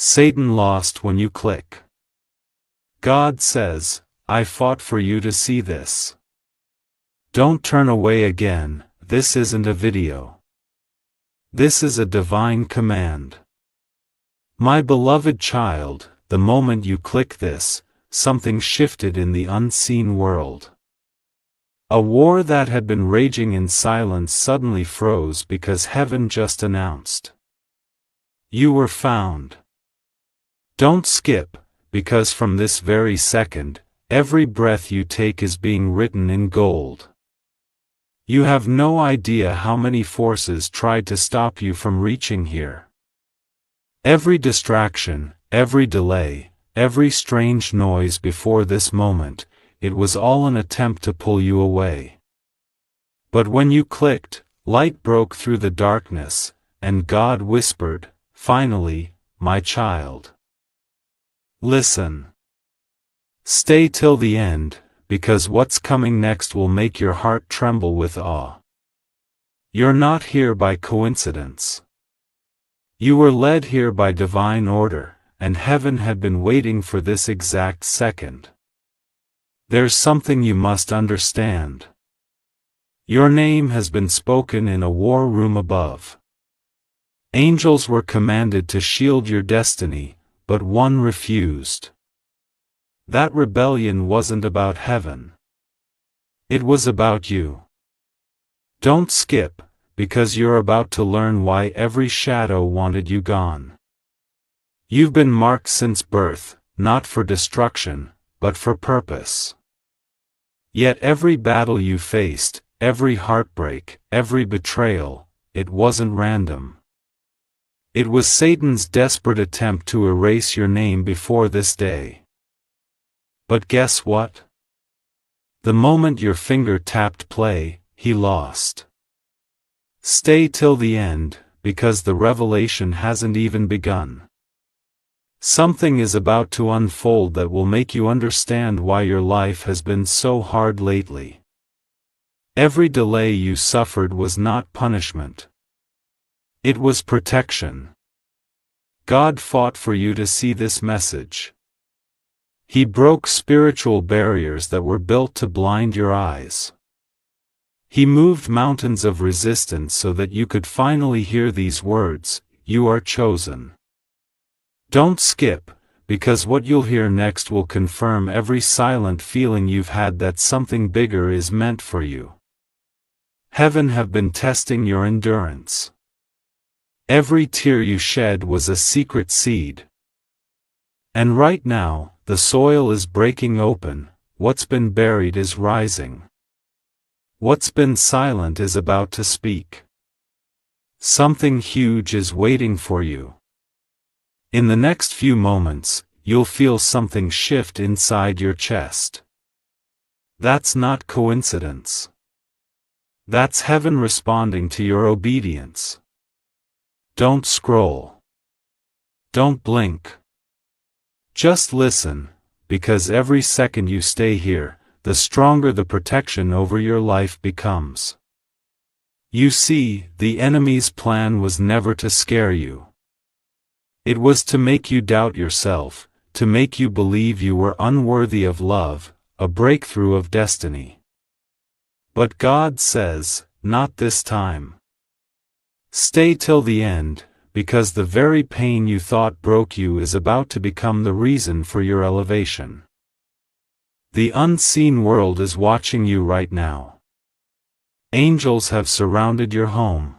Satan lost when you click. God says, I fought for you to see this. Don't turn away again. This isn't a video. This is a divine command. My beloved child, the moment you click this, something shifted in the unseen world. A war that had been raging in silence suddenly froze because heaven just announced. You were found. Don't skip, because from this very second, every breath you take is being written in gold. You have no idea how many forces tried to stop you from reaching here. Every distraction, every delay, every strange noise before this moment, it was all an attempt to pull you away. But when you clicked, light broke through the darkness, and God whispered, finally, my child. Listen. Stay till the end, because what's coming next will make your heart tremble with awe. You're not here by coincidence. You were led here by divine order, and heaven had been waiting for this exact second. There's something you must understand. Your name has been spoken in a war room above. Angels were commanded to shield your destiny, but one refused. That rebellion wasn't about heaven. It was about you. Don't skip, because you're about to learn why every shadow wanted you gone. You've been marked since birth, not for destruction, but for purpose. Yet every battle you faced, every heartbreak, every betrayal, it wasn't random. It was Satan's desperate attempt to erase your name before this day. But guess what? The moment your finger tapped play, he lost. Stay till the end, because the revelation hasn't even begun. Something is about to unfold that will make you understand why your life has been so hard lately. Every delay you suffered was not punishment. It was protection. God fought for you to see this message. He broke spiritual barriers that were built to blind your eyes. He moved mountains of resistance so that you could finally hear these words, you are chosen. Don't skip, because what you'll hear next will confirm every silent feeling you've had that something bigger is meant for you. Heaven have been testing your endurance. Every tear you shed was a secret seed. And right now, the soil is breaking open, what's been buried is rising. What's been silent is about to speak. Something huge is waiting for you. In the next few moments, you'll feel something shift inside your chest. That's not coincidence. That's heaven responding to your obedience. Don't scroll. Don't blink. Just listen, because every second you stay here, the stronger the protection over your life becomes. You see, the enemy's plan was never to scare you. It was to make you doubt yourself, to make you believe you were unworthy of love, a breakthrough of destiny. But God says, not this time. Stay till the end, because the very pain you thought broke you is about to become the reason for your elevation. The unseen world is watching you right now. Angels have surrounded your home.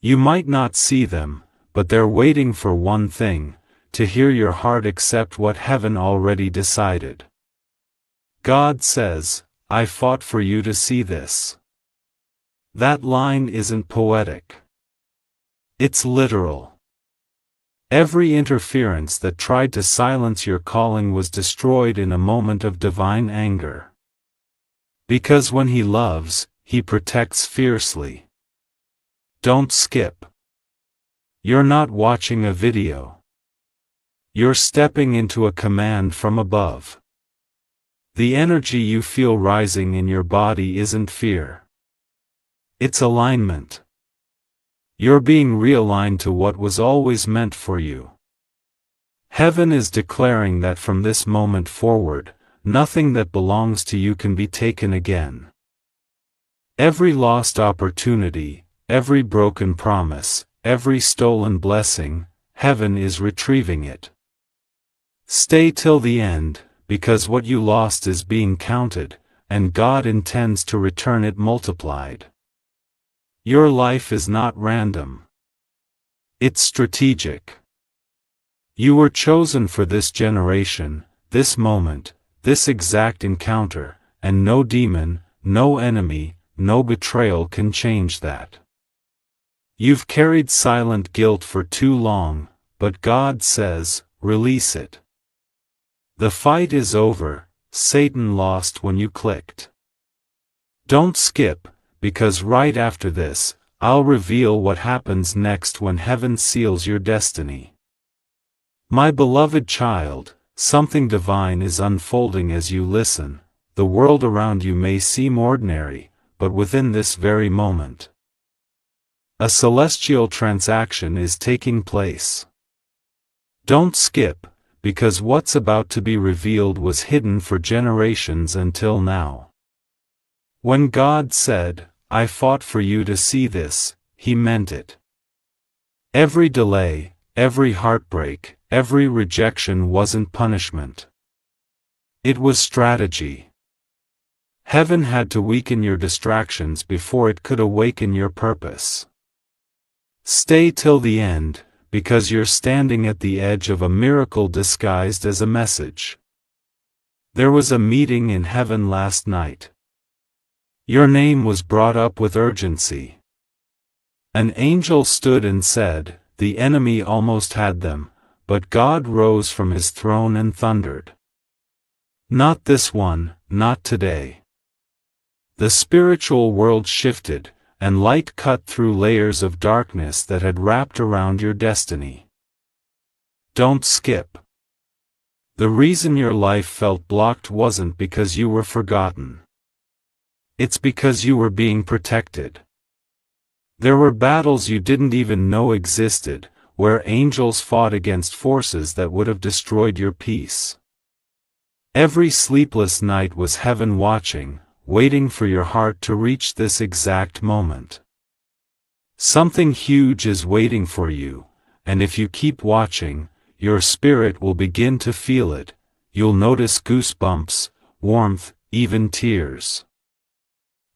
You might not see them, but they're waiting for one thing, to hear your heart accept what heaven already decided. God says, I fought for you to see this. That line isn't poetic. It's literal. Every interference that tried to silence your calling was destroyed in a moment of divine anger. Because when He loves, He protects fiercely. Don't skip. You're not watching a video. You're stepping into a command from above. The energy you feel rising in your body isn't fear. It's alignment. You're being realigned to what was always meant for you. Heaven is declaring that from this moment forward, nothing that belongs to you can be taken again. Every lost opportunity, every broken promise, every stolen blessing, heaven is retrieving it. Stay till the end, because what you lost is being counted, and God intends to return it multiplied. Your life is not random. It's strategic. You were chosen for this generation, this moment, this exact encounter, and no demon, no enemy, no betrayal can change that. You've carried silent guilt for too long, but God says, release it. The fight is over, Satan lost when you clicked. Don't skip, because right after this, I'll reveal what happens next when heaven seals your destiny. My beloved child, something divine is unfolding as you listen. The world around you may seem ordinary, but within this very moment, a celestial transaction is taking place. Don't skip, because what's about to be revealed was hidden for generations until now. When God said, I fought for you to see this, He meant it. Every delay, every heartbreak, every rejection wasn't punishment. It was strategy. Heaven had to weaken your distractions before it could awaken your purpose. Stay till the end, because you're standing at the edge of a miracle disguised as a message. There was a meeting in heaven last night. Your name was brought up with urgency. An angel stood and said, the enemy almost had them, but God rose from his throne and thundered. Not this one, not today. The spiritual world shifted, and light cut through layers of darkness that had wrapped around your destiny. Don't skip. The reason your life felt blocked wasn't because you were forgotten. It's because you were being protected. There were battles you didn't even know existed, where angels fought against forces that would have destroyed your peace. Every sleepless night was heaven watching, waiting for your heart to reach this exact moment. Something huge is waiting for you, and if you keep watching, your spirit will begin to feel it. You'll notice goosebumps, warmth, even tears.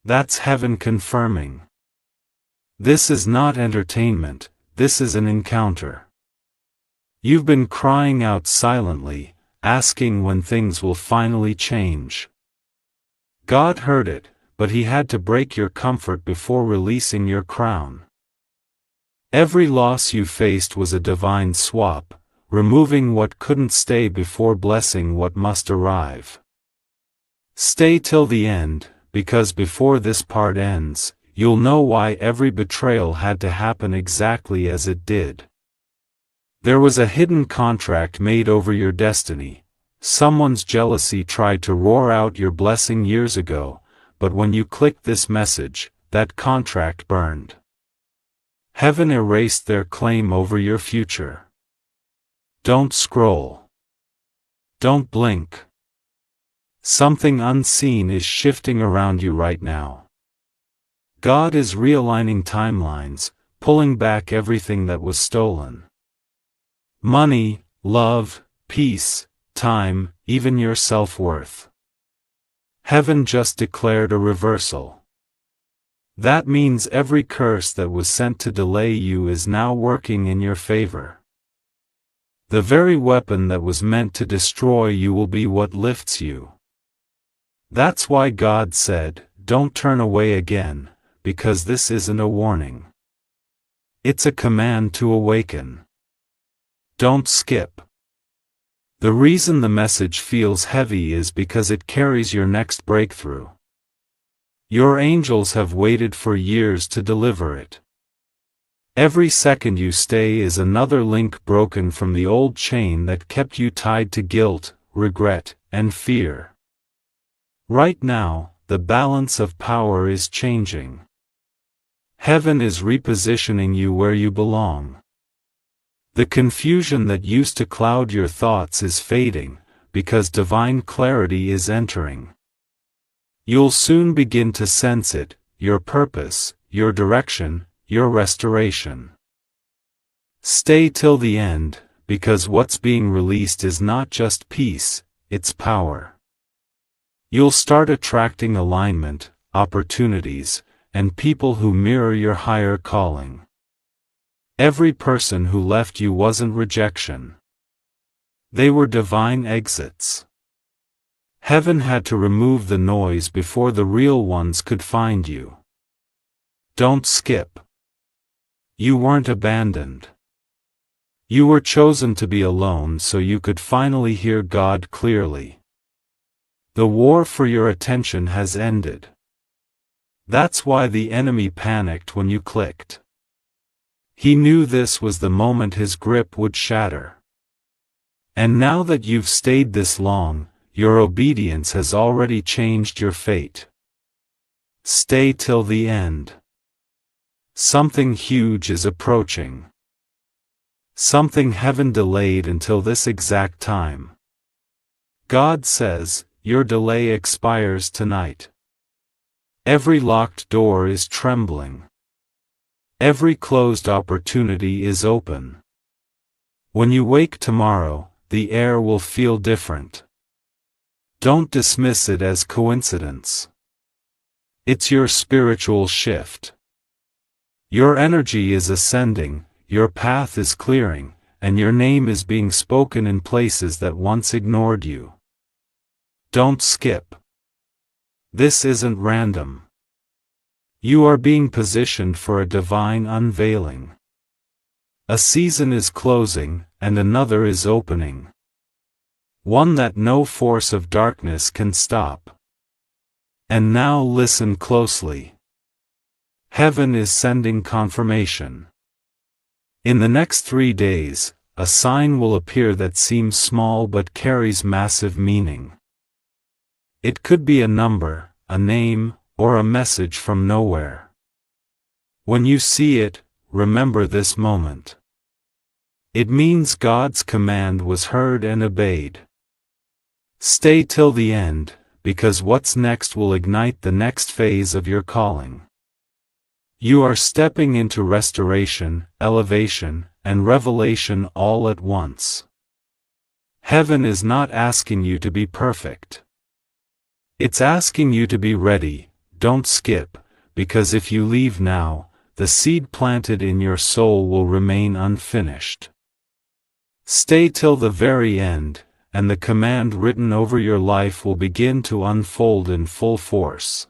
That's heaven confirming. This is not entertainment, this is an encounter. You've been crying out silently, asking when things will finally change. God heard it, but He had to break your comfort before releasing your crown. Every loss you faced was a divine swap, removing what couldn't stay before blessing what must arrive. Stay till the end, because before this part ends, you'll know why every betrayal had to happen exactly as it did. There was a hidden contract made over your destiny. Someone's jealousy tried to roar out your blessing years ago, but when you clicked this message, that contract burned. Heaven erased their claim over your future. Don't scroll. Don't blink. Something unseen is shifting around you right now. God is realigning timelines, pulling back everything that was stolen. Money, love, peace, time, even your self-worth. Heaven just declared a reversal. That means every curse that was sent to delay you is now working in your favor. The very weapon that was meant to destroy you will be what lifts you. That's why God said, don't turn away again, because this isn't a warning. It's a command to awaken. Don't skip. The reason the message feels heavy is because it carries your next breakthrough. Your angels have waited for years to deliver it. Every second you stay is another link broken from the old chain that kept you tied to guilt, regret, and fear. Right now, the balance of power is changing. Heaven is repositioning you where you belong. The confusion that used to cloud your thoughts is fading, because divine clarity is entering. You'll soon begin to sense it, your purpose, your direction, your restoration. Stay till the end, because what's being released is not just peace, it's power. You'll start attracting alignment, opportunities, and people who mirror your higher calling. Every person who left you wasn't rejection. They were divine exits. Heaven had to remove the noise before the real ones could find you. Don't skip. You weren't abandoned. You were chosen to be alone so you could finally hear God clearly. The war for your attention has ended. That's why the enemy panicked when you clicked. He knew this was the moment his grip would shatter. And now that you've stayed this long, your obedience has already changed your fate. Stay till the end. Something huge is approaching. Something heaven delayed until this exact time. God says, your delay expires tonight. Every locked door is trembling. Every closed opportunity is open. When you wake tomorrow, the air will feel different. Don't dismiss it as coincidence. It's your spiritual shift. Your energy is ascending, your path is clearing, and your name is being spoken in places that once ignored you. Don't skip. This isn't random. You are being positioned for a divine unveiling. A season is closing, and another is opening. One that no force of darkness can stop. And now listen closely. Heaven is sending confirmation. In the next 3 days, a sign will appear that seems small but carries massive meaning. It could be a number, a name, or a message from nowhere. When you see it, remember this moment. It means God's command was heard and obeyed. Stay till the end, because what's next will ignite the next phase of your calling. You are stepping into restoration, elevation, and revelation all at once. Heaven is not asking you to be perfect. It's asking you to be ready. Don't skip, because if you leave now, the seed planted in your soul will remain unfinished. Stay till the very end, and the command written over your life will begin to unfold in full force.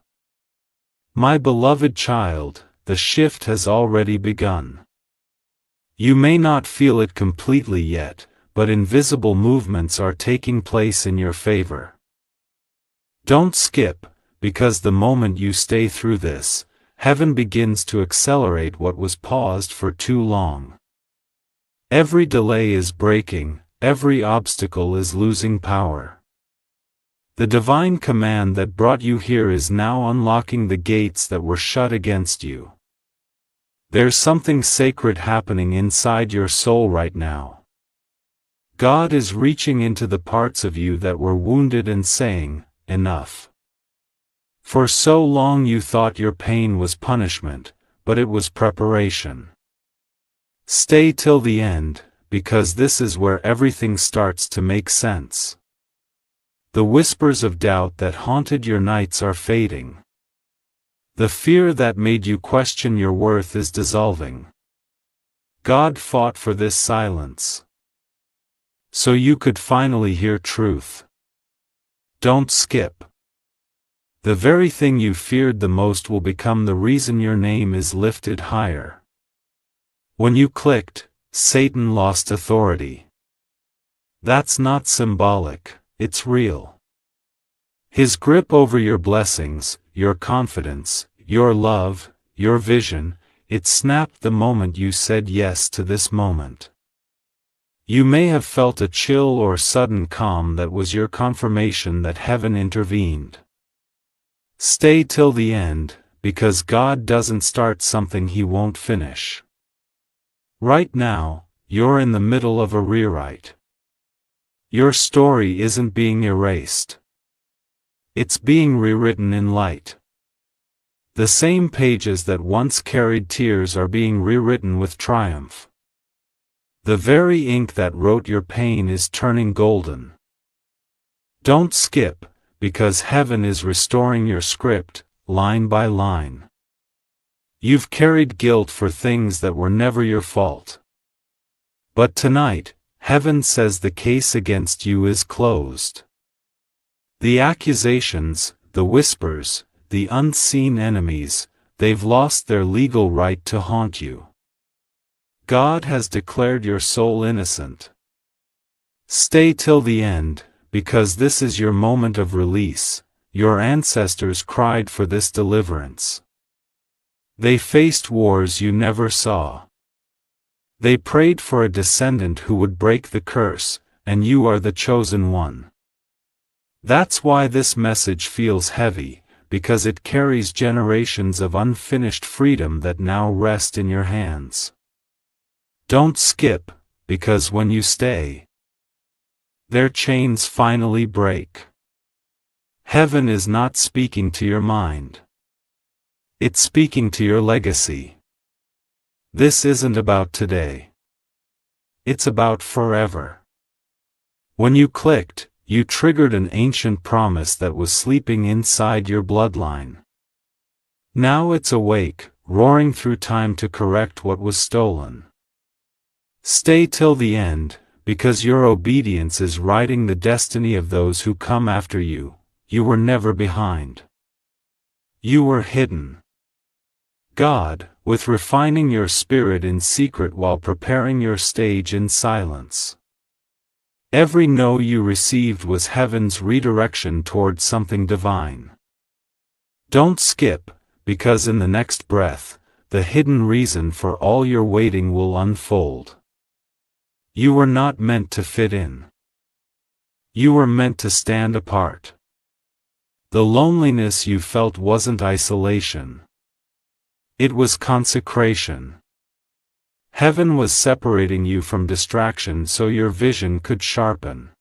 My beloved child, the shift has already begun. You may not feel it completely yet, but invisible movements are taking place in your favor. Don't skip, because the moment you stay through this, heaven begins to accelerate what was paused for too long. Every delay is breaking, every obstacle is losing power. The divine command that brought you here is now unlocking the gates that were shut against you. There's something sacred happening inside your soul right now. God is reaching into the parts of you that were wounded and saying, enough. For so long you thought your pain was punishment, but it was preparation. Stay till the end, because this is where everything starts to make sense. The whispers of doubt that haunted your nights are fading. The fear that made you question your worth is dissolving. God fought for this silence, so you could finally hear truth. Don't skip. The very thing you feared the most will become the reason your name is lifted higher. When you clicked, Satan lost authority. That's not symbolic, it's real. His grip over your blessings, your confidence, your love, your vision, it snapped the moment you said yes to this moment. You may have felt a chill or sudden calm that was your confirmation that heaven intervened. Stay till the end, because God doesn't start something He won't finish. Right now, you're in the middle of a rewrite. Your story isn't being erased. It's being rewritten in light. The same pages that once carried tears are being rewritten with triumph. The very ink that wrote your pain is turning golden. Don't skip, because heaven is restoring your script, line by line. You've carried guilt for things that were never your fault. But tonight, heaven says the case against you is closed. The accusations, the whispers, the unseen enemies, they've lost their legal right to haunt you. God has declared your soul innocent. Stay till the end, because this is your moment of release. Your ancestors cried for this deliverance. They faced wars you never saw. They prayed for a descendant who would break the curse, and you are the chosen one. That's why this message feels heavy, because it carries generations of unfinished freedom that now rest in your hands. Don't skip, because when you stay, their chains finally break. Heaven is not speaking to your mind. It's speaking to your legacy. This isn't about today. It's about forever. When you clicked, you triggered an ancient promise that was sleeping inside your bloodline. Now it's awake, roaring through time to correct what was stolen. Stay till the end, because your obedience is writing the destiny of those who come after you. You were never behind. You were hidden. God, with refining your spirit in secret while preparing your stage in silence. Every no you received was heaven's redirection toward something divine. Don't skip, because in the next breath, the hidden reason for all your waiting will unfold. You were not meant to fit in. You were meant to stand apart. The loneliness you felt wasn't isolation. It was consecration. Heaven was separating you from distraction so your vision could sharpen.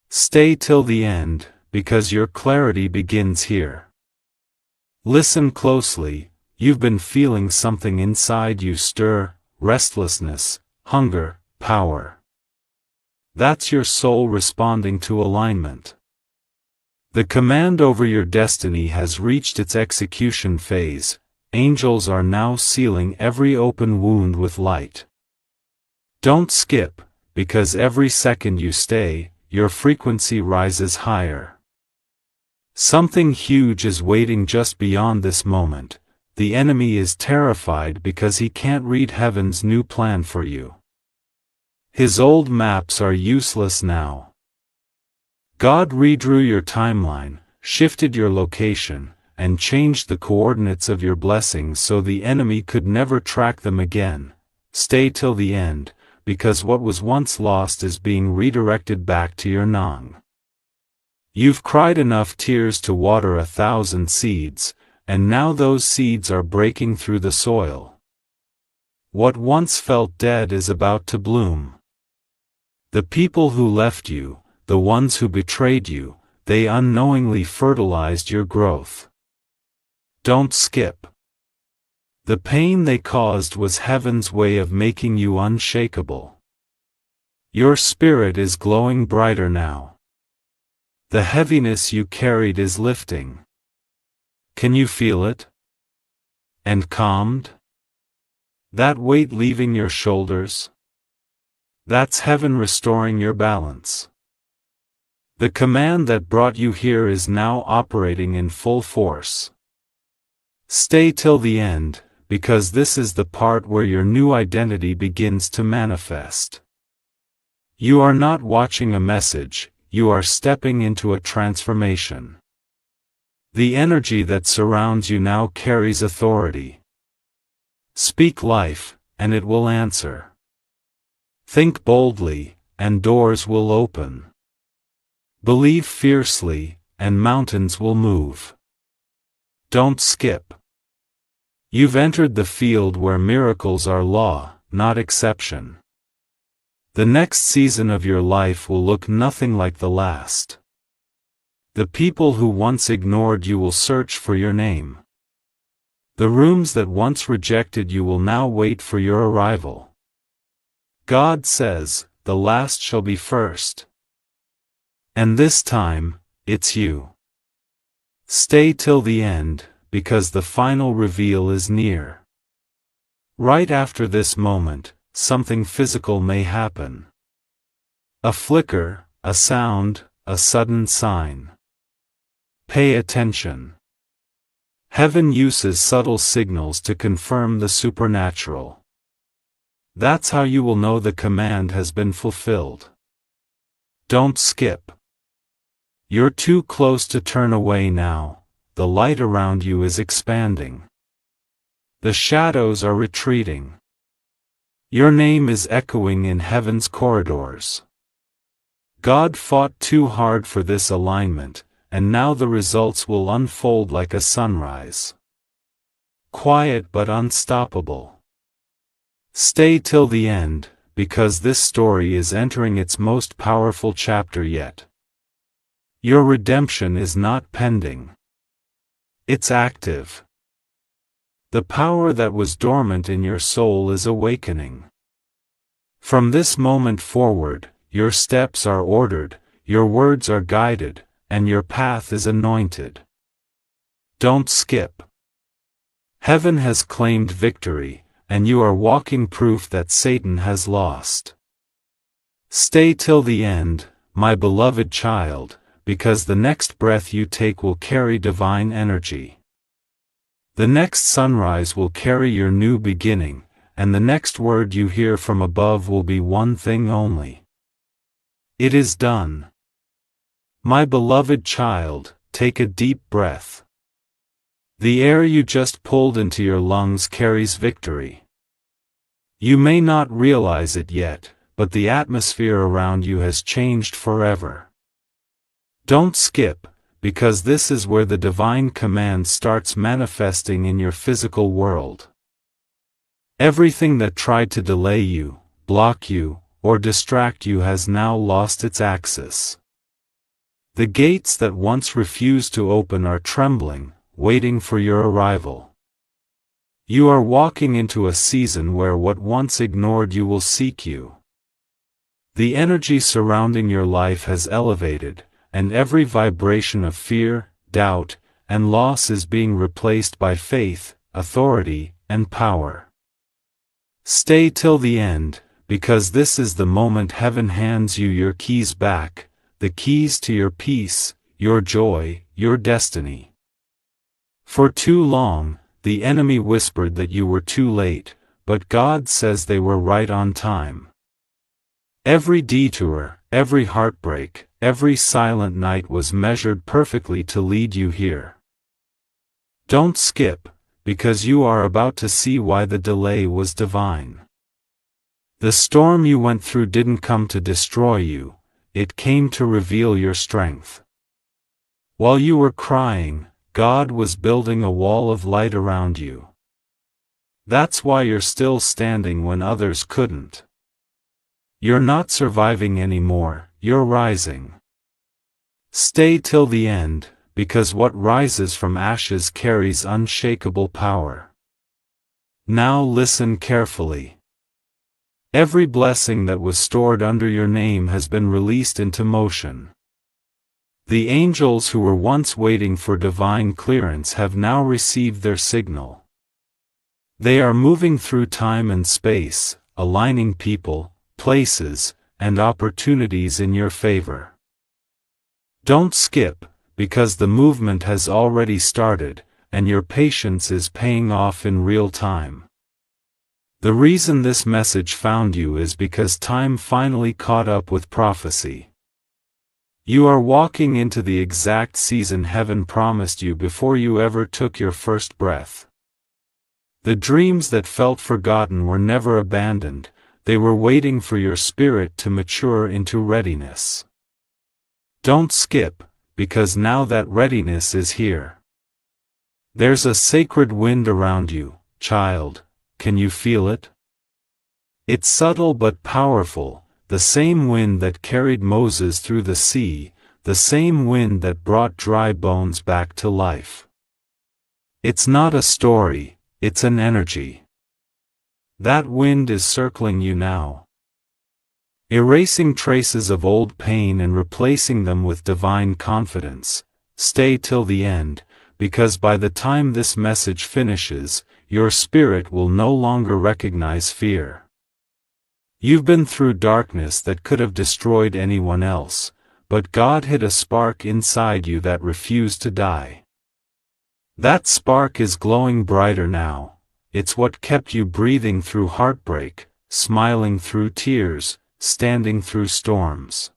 Stay till the end, because your clarity begins here. Listen closely, you've been feeling something inside you stir, restlessness, hunger, power. That's your soul responding to alignment. The command over your destiny has reached its execution phase. Angels are now sealing every open wound with light. Don't skip, because every second you stay, your frequency rises higher. Something huge is waiting just beyond this moment. The enemy is terrified because he can't read heaven's new plan for you. His old maps are useless now. God redrew your timeline, shifted your location, and changed the coordinates of your blessings so the enemy could never track them again. Stay till the end, because what was once lost is being redirected back to your Nang. You've cried enough tears to water 1,000 seeds, and now those seeds are breaking through the soil. What once felt dead is about to bloom. The people who left you, the ones who betrayed you, they unknowingly fertilized your growth. Don't skip. The pain they caused was heaven's way of making you unshakable. Your spirit is glowing brighter now. The heaviness you carried is lifting. Can you feel it? And calmed? That weight leaving your shoulders? That's heaven restoring your balance. The command that brought you here is now operating in full force. Stay till the end, because this is the part where your new identity begins to manifest. You are not watching a message, you are stepping into a transformation. The energy that surrounds you now carries authority. Speak life, and it will answer. Think boldly, and doors will open. Believe fiercely, and mountains will move. Don't skip. You've entered the field where miracles are law, not exception. The next season of your life will look nothing like the last. The people who once ignored you will search for your name. The rooms that once rejected you will now wait for your arrival. God says, the last shall be first. And this time, it's you. Stay till the end, because the final reveal is near. Right after this moment, something physical may happen. A flicker, a sound, a sudden sign. Pay attention. Heaven uses subtle signals to confirm the supernatural. That's how you will know the command has been fulfilled. Don't skip. You're too close to turn away now. The light around you is expanding. The shadows are retreating. Your name is echoing in heaven's corridors. God fought too hard for this alignment, and now the results will unfold like a sunrise. Quiet but unstoppable. Stay till the end, because this story is entering its most powerful chapter yet. Your redemption is not pending. It's active. The power that was dormant in your soul is awakening. From this moment forward, your steps are ordered, your words are guided, and your path is anointed. Don't skip. Heaven has claimed victory, and you are walking proof that Satan has lost. Stay till the end, my beloved child, because the next breath you take will carry divine energy. The next sunrise will carry your new beginning, and the next word you hear from above will be one thing only. It is done. My beloved child, take a deep breath. The air you just pulled into your lungs carries victory. You may not realize it yet, but the atmosphere around you has changed forever. Don't skip, because this is where the divine command starts manifesting in your physical world. Everything that tried to delay you, block you, or distract you has now lost its axis. The gates that once refused to open are trembling, waiting for your arrival. You are walking into a season where what once ignored you will seek you. The energy surrounding your life has elevated, and every vibration of fear, doubt, and loss is being replaced by faith, authority, and power. Stay till the end, because this is the moment heaven hands you your keys back, the keys to your peace, your joy, your destiny. For too long, the enemy whispered that you were too late, but God says they were right on time. Every detour, every heartbreak, every silent night was measured perfectly to lead you here. Don't skip, because you are about to see why the delay was divine. The storm you went through didn't come to destroy you, it came to reveal your strength. While you were crying, God was building a wall of light around you. That's why you're still standing when others couldn't. You're not surviving anymore, you're rising. Stay till the end, because what rises from ashes carries unshakable power. Now listen carefully. Every blessing that was stored under your name has been released into motion. The angels who were once waiting for divine clearance have now received their signal. They are moving through time and space, aligning people, places, and opportunities in your favor. Don't skip, because the movement has already started, and your patience is paying off in real time. The reason this message found you is because time finally caught up with prophecy. You are walking into the exact season heaven promised you before you ever took your first breath. The dreams that felt forgotten were never abandoned, they were waiting for your spirit to mature into readiness. Don't skip, because now that readiness is here. There's a sacred wind around you, child, can you feel it? It's subtle but powerful, the same wind that carried Moses through the sea, the same wind that brought dry bones back to life. It's not a story, it's an energy. That wind is circling you now, erasing traces of old pain and replacing them with divine confidence. Stay till the end, because by the time this message finishes, your spirit will no longer recognize fear. You've been through darkness that could have destroyed anyone else, but God hid a spark inside you that refused to die. That spark is glowing brighter now. It's what kept you breathing through heartbreak, smiling through tears, standing through storms.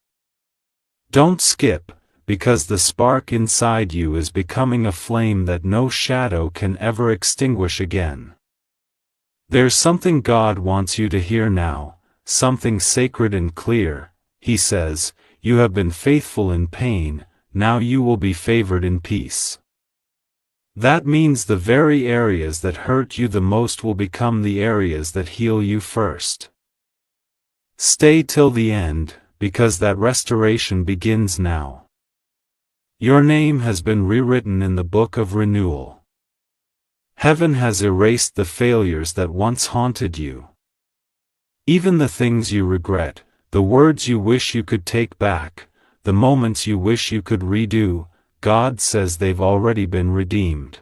Don't skip, because the spark inside you is becoming a flame that no shadow can ever extinguish again. There's something God wants you to hear now, something sacred and clear. He says, "You have been faithful in pain, now you will be favored in peace." That means the very areas that hurt you the most will become the areas that heal you first. Stay till the end, because that restoration begins now. Your name has been rewritten in the book of renewal. Heaven has erased the failures that once haunted you. Even the things you regret, the words you wish you could take back, the moments you wish you could redo, God says they've already been redeemed.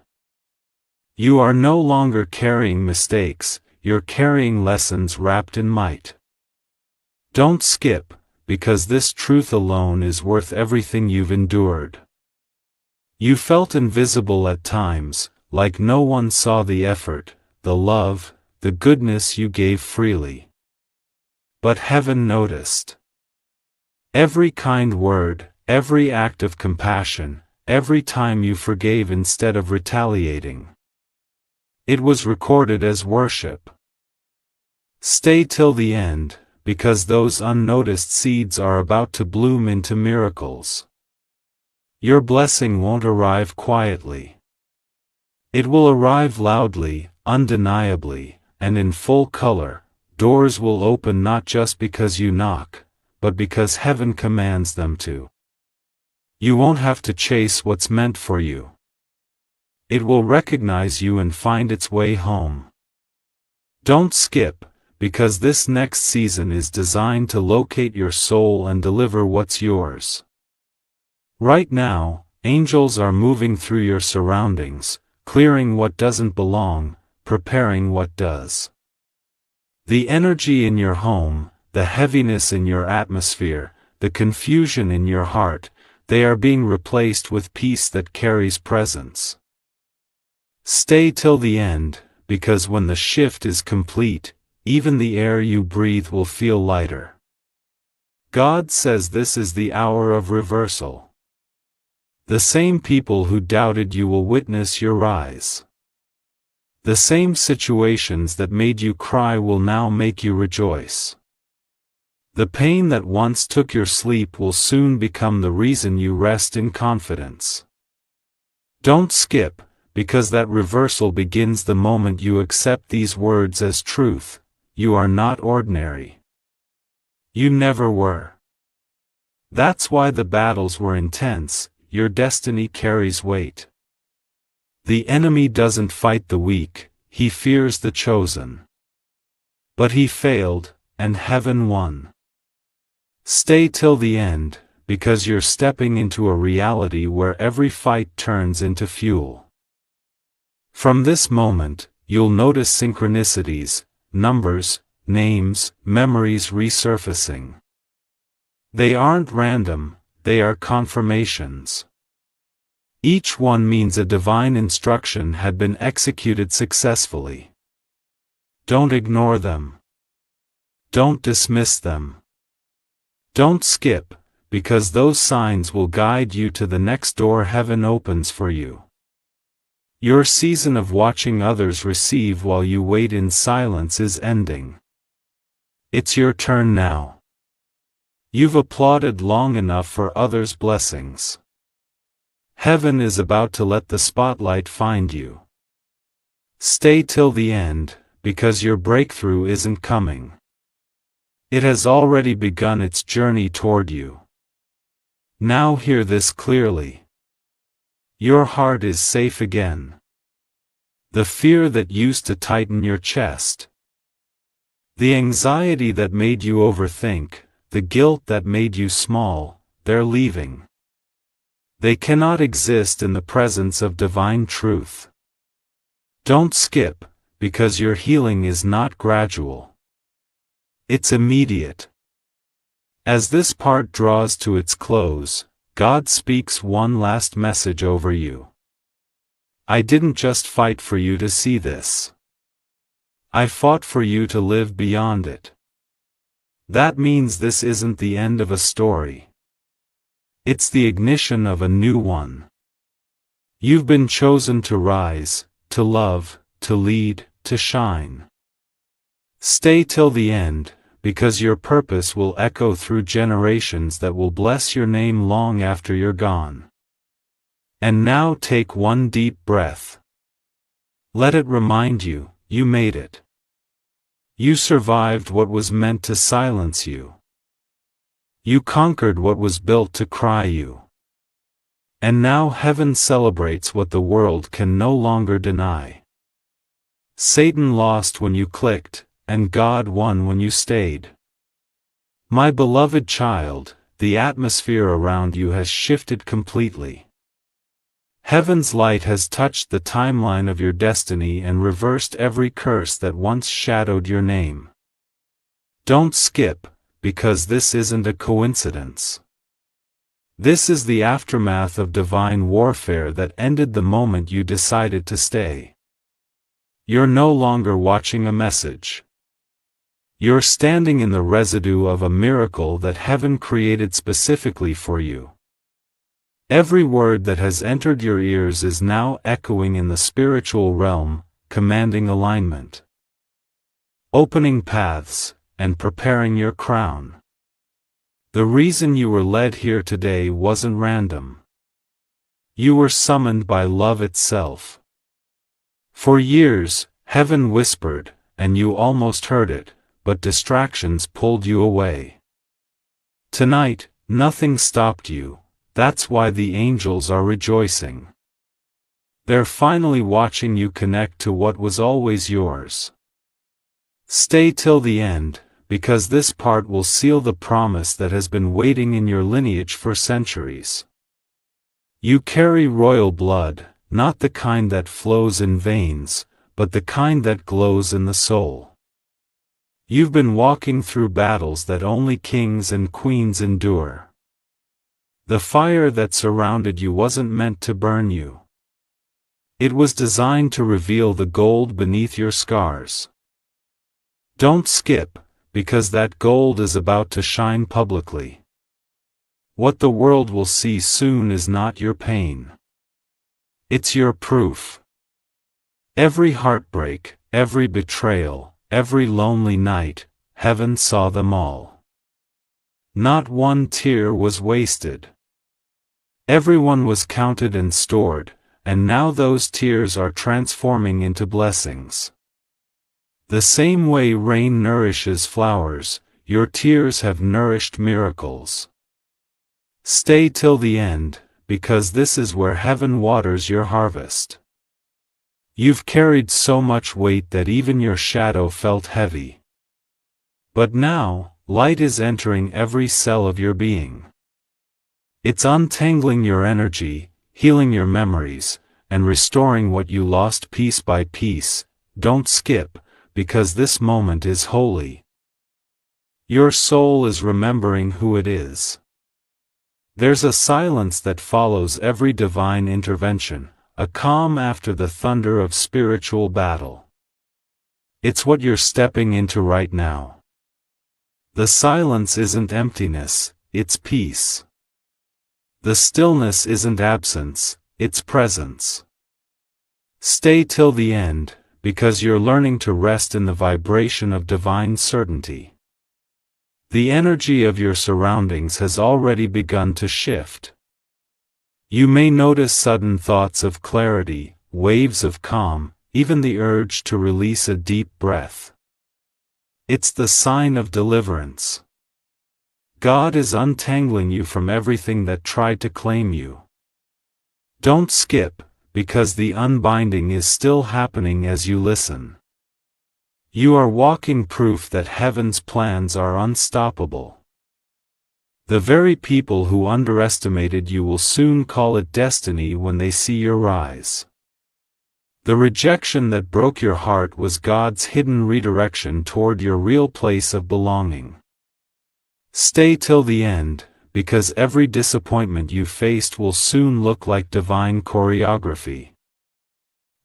You are no longer carrying mistakes, you're carrying lessons wrapped in might. Don't skip, because this truth alone is worth everything you've endured. You felt invisible at times, like no one saw the effort, the love, the goodness you gave freely. But heaven noticed. Every kind word, every act of compassion, every time you forgave instead of retaliating. It was recorded as worship. Stay till the end, because those unnoticed seeds are about to bloom into miracles. Your blessing won't arrive quietly. It will arrive loudly, undeniably, and in full color. Doors will open not just because you knock, but because heaven commands them to. You won't have to chase what's meant for you. It will recognize you and find its way home. Don't skip, because this next season is designed to locate your soul and deliver what's yours. Right now, angels are moving through your surroundings, clearing what doesn't belong, preparing what does. The energy in your home, the heaviness in your atmosphere, the confusion in your heart, they are being replaced with peace that carries presence. Stay till the end, because when the shift is complete, even the air you breathe will feel lighter. God says this is the hour of reversal. The same people who doubted you will witness your rise. The same situations that made you cry will now make you rejoice. The pain that once took your sleep will soon become the reason you rest in confidence. Don't skip, because that reversal begins the moment you accept these words as truth. You are not ordinary. You never were. That's why the battles were intense. Your destiny carries weight. The enemy doesn't fight the weak, he fears the chosen. But he failed, and heaven won. Stay till the end, because you're stepping into a reality where every fight turns into fuel. From this moment, you'll notice synchronicities, numbers, names, memories resurfacing. They aren't random, they are confirmations. Each one means a divine instruction had been executed successfully. Don't ignore them. Don't dismiss them. Don't skip, because those signs will guide you to the next door heaven opens for you. Your season of watching others receive while you wait in silence is ending. It's your turn now. You've applauded long enough for others' blessings. Heaven is about to let the spotlight find you. Stay till the end, because your breakthrough isn't coming. It has already begun its journey toward you. Now hear this clearly. Your heart is safe again. The fear that used to tighten your chest, the anxiety that made you overthink, the guilt that made you small, they're leaving. They cannot exist in the presence of divine truth. Don't skip, because your healing is not gradual. It's immediate. As this part draws to its close, God speaks one last message over you. I didn't just fight for you to see this. I fought for you to live beyond it. That means this isn't the end of a story. It's the ignition of a new one. You've been chosen to rise, to love, to lead, to shine. Stay till the end, because your purpose will echo through generations that will bless your name long after you're gone. And now take one deep breath. Let it remind you, you made it. You survived what was meant to silence you. You conquered what was built to cry you. And now heaven celebrates what the world can no longer deny. Satan lost when you clicked, and God won when you stayed. My beloved child, the atmosphere around you has shifted completely. Heaven's light has touched the timeline of your destiny and reversed every curse that once shadowed your name. Don't skip, because this isn't a coincidence. This is the aftermath of divine warfare that ended the moment you decided to stay. You're no longer watching a message. You're standing in the residue of a miracle that heaven created specifically for you. Every word that has entered your ears is now echoing in the spiritual realm, commanding alignment, opening paths, and preparing your crown. The reason you were led here today wasn't random. You were summoned by love itself. For years, heaven whispered, and you almost heard it, but distractions pulled you away. Tonight, nothing stopped you. That's why the angels are rejoicing. They're finally watching you connect to what was always yours. Stay till the end, because this part will seal the promise that has been waiting in your lineage for centuries. You carry royal blood, not the kind that flows in veins, but the kind that glows in the soul. You've been walking through battles that only kings and queens endure. The fire that surrounded you wasn't meant to burn you. It was designed to reveal the gold beneath your scars. Don't skip, because that gold is about to shine publicly. What the world will see soon is not your pain. It's your proof. Every heartbreak, every betrayal, every lonely night, heaven saw them all. Not one tear was wasted. Everyone was counted and stored, and now those tears are transforming into blessings. The same way rain nourishes flowers, your tears have nourished miracles. Stay till the end, because this is where heaven waters your harvest. You've carried so much weight that even your shadow felt heavy. But now, light is entering every cell of your being. It's untangling your energy, healing your memories, and restoring what you lost piece by piece. Don't skip, because this moment is holy. Your soul is remembering who it is. There's a silence that follows every divine intervention, a calm after the thunder of spiritual battle. It's what you're stepping into right now. The silence isn't emptiness, it's peace. The stillness isn't absence, it's presence. Stay till the end, because you're learning to rest in the vibration of divine certainty. The energy of your surroundings has already begun to shift. You may notice sudden thoughts of clarity, waves of calm, even the urge to release a deep breath. It's the sign of deliverance. God is untangling you from everything that tried to claim you. Don't skip, because the unbinding is still happening as you listen. You are walking proof that heaven's plans are unstoppable. The very people who underestimated you will soon call it destiny when they see your rise. The rejection that broke your heart was God's hidden redirection toward your real place of belonging. Stay till the end, because every disappointment you faced will soon look like divine choreography.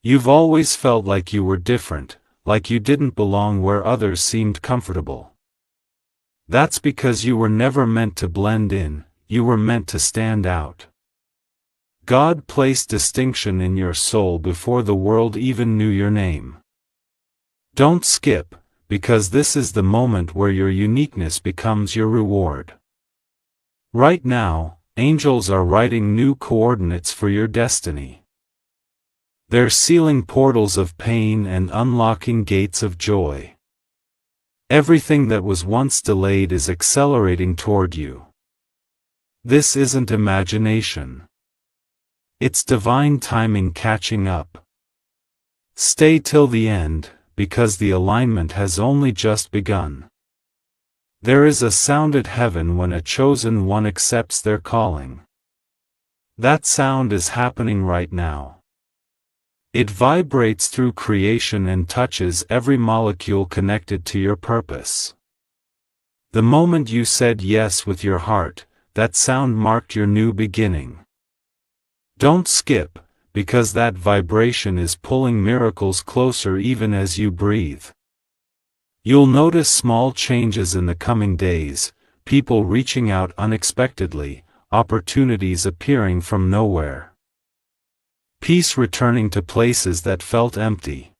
You've always felt like you were different, like you didn't belong where others seemed comfortable. That's because you were never meant to blend in, you were meant to stand out. God placed distinction in your soul before the world even knew your name. Don't skip, because this is the moment where your uniqueness becomes your reward. Right now, angels are writing new coordinates for your destiny. They're sealing portals of pain and unlocking gates of joy. Everything that was once delayed is accelerating toward you. This isn't imagination. It's divine timing catching up. Stay till the end, because the alignment has only just begun. There is a sound at heaven when a chosen one accepts their calling. That sound is happening right now. It vibrates through creation and touches every molecule connected to your purpose. The moment you said yes with your heart, that sound marked your new beginning. Don't skip, because that vibration is pulling miracles closer even as you breathe. You'll notice small changes in the coming days, people reaching out unexpectedly, opportunities appearing from nowhere. Peace returning to places that felt empty.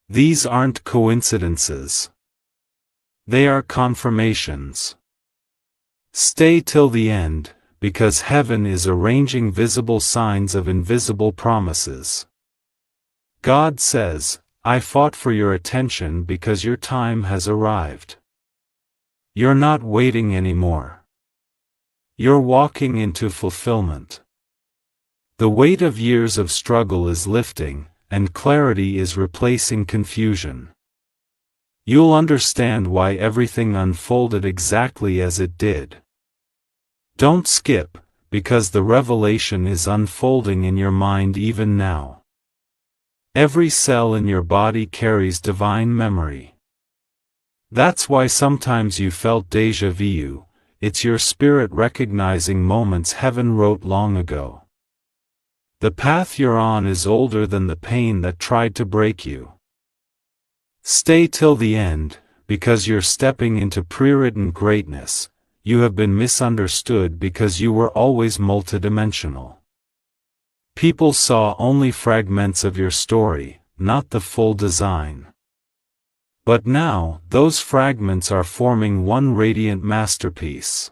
These aren't coincidences. They are confirmations. Stay till the end, because heaven is arranging visible signs of invisible promises. God says, I fought for your attention because your time has arrived. You're not waiting anymore. You're walking into fulfillment. The weight of years of struggle is lifting, and clarity is replacing confusion. You'll understand why everything unfolded exactly as it did. Don't skip, because the revelation is unfolding in your mind even now. Every cell in your body carries divine memory. That's why sometimes you felt déjà vu. It's your spirit recognizing moments heaven wrote long ago. The path you're on is older than the pain that tried to break you. Stay till the end, because you're stepping into pre-written greatness. You have been misunderstood because you were always multidimensional. People saw only fragments of your story, not the full design. But now, those fragments are forming one radiant masterpiece.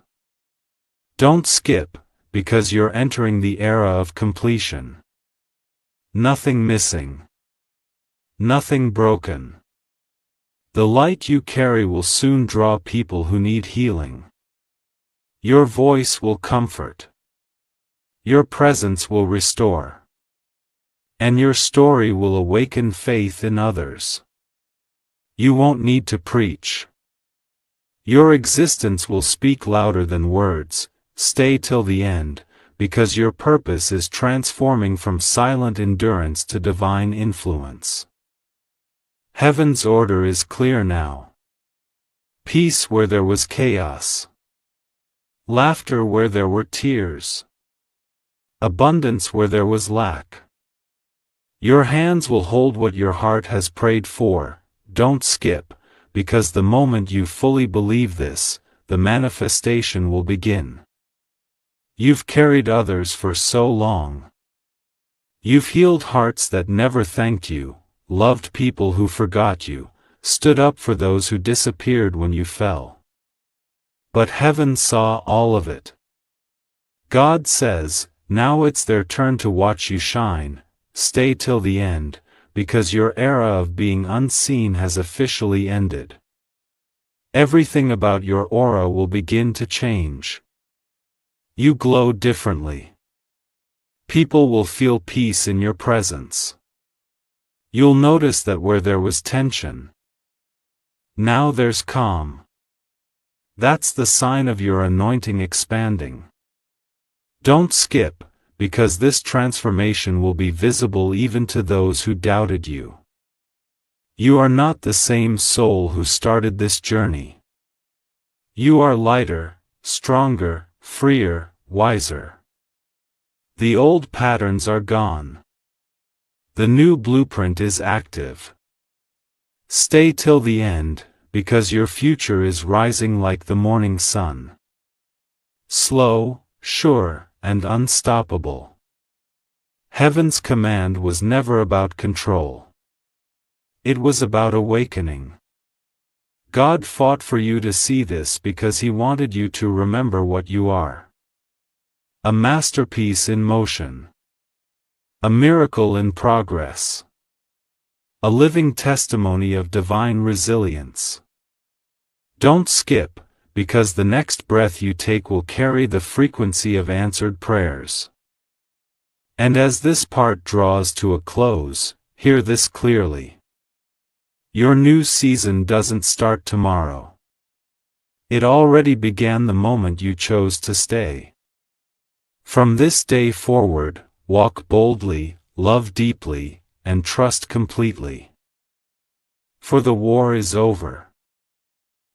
Don't skip, because you're entering the era of completion. Nothing missing. Nothing broken. The light you carry will soon draw people who need healing. Your voice will comfort. Your presence will restore. And your story will awaken faith in others. You won't need to preach. Your existence will speak louder than words. Stay till the end, because your purpose is transforming from silent endurance to divine influence. Heaven's order is clear now. Peace where there was chaos. Laughter where there were tears. Abundance where there was lack. Your hands will hold what your heart has prayed for. Don't skip, because the moment you fully believe this, the manifestation will begin. You've carried others for so long. You've healed hearts that never thanked you, loved people who forgot you, stood up for those who disappeared when you fell. But heaven saw all of it. God says, now it's their turn to watch you shine. Stay till the end, because your era of being unseen has officially ended. Everything about your aura will begin to change. You glow differently. People will feel peace in your presence. You'll notice that where there was tension, now there's calm. That's the sign of your anointing expanding. Don't skip, because this transformation will be visible even to those who doubted you. You are not the same soul who started this journey. You are lighter, stronger, freer, wiser. The old patterns are gone. The new blueprint is active. Stay till the end, because your future is rising like the morning sun. Slow, sure, and unstoppable. Heaven's command was never about control. It was about awakening. God fought for you to see this because He wanted you to remember what you are. A masterpiece in motion. A miracle in progress. A living testimony of divine resilience. Don't skip, because the next breath you take will carry the frequency of answered prayers. And as this part draws to a close, hear this clearly. Your new season doesn't start tomorrow. It already began the moment you chose to stay. From this day forward, walk boldly, love deeply, and trust completely. For the war is over.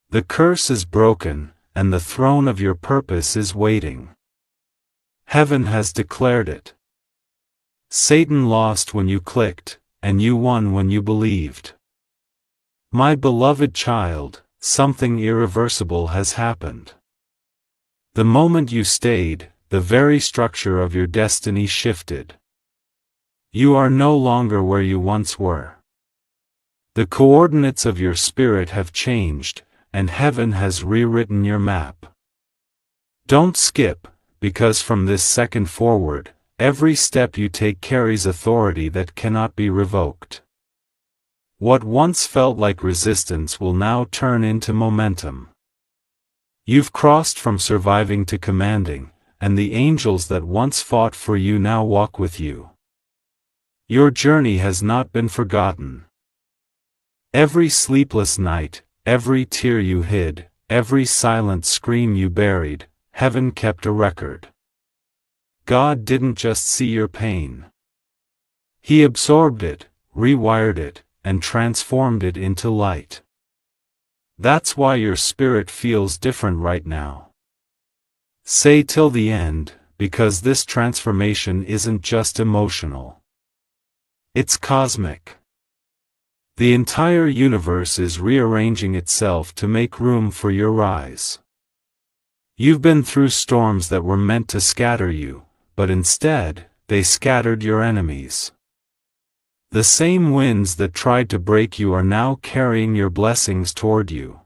The curse is broken, and the throne of your purpose is waiting. Heaven has declared it. Satan lost when you clicked, and you won when you believed. My beloved child, something irreversible has happened. The moment you stayed, the very structure of your destiny shifted. You are no longer where you once were. The coordinates of your spirit have changed, and heaven has rewritten your map. Don't skip, because from this second forward, every step you take carries authority that cannot be revoked. What once felt like resistance will now turn into momentum. You've crossed from surviving to commanding, and the angels that once fought for you now walk with you. Your journey has not been forgotten. Every sleepless night, every tear you hid, every silent scream you buried, heaven kept a record. God didn't just see your pain. He absorbed it, rewired it, and transformed it into light. That's why your spirit feels different right now. Say till the end, because this transformation isn't just emotional. It's cosmic. The entire universe is rearranging itself to make room for your rise. You've been through storms that were meant to scatter you, but instead, they scattered your enemies. The same winds that tried to break you are now carrying your blessings toward you.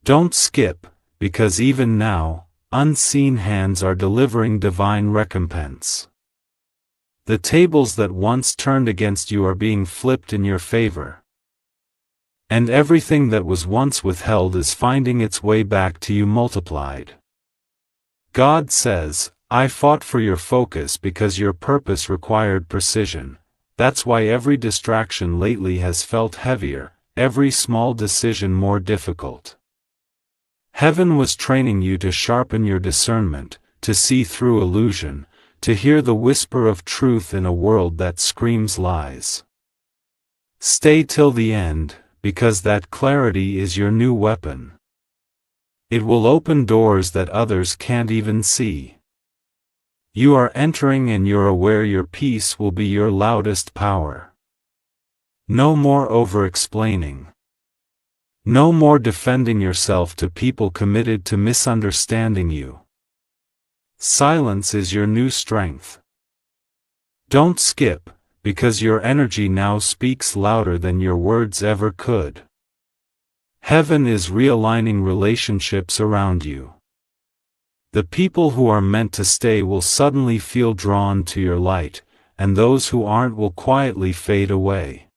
Don't skip, because even now, unseen hands are delivering divine recompense. The tables that once turned against you are being flipped in your favor. And everything that was once withheld is finding its way back to you multiplied. God says, I fought for your focus because your purpose required precision. That's why every distraction lately has felt heavier, every small decision more difficult. Heaven was training you to sharpen your discernment, to see through illusion, to hear the whisper of truth in a world that screams lies. Stay till the end, because that clarity is your new weapon. It will open doors that others can't even see. You are entering and you're aware your peace will be your loudest power. No more over-explaining. No more defending yourself to people committed to misunderstanding you. Silence is your new strength. Don't skip, because your energy now speaks louder than your words ever could. Heaven is realigning relationships around you. The people who are meant to stay will suddenly feel drawn to your light, and those who aren't will quietly fade away.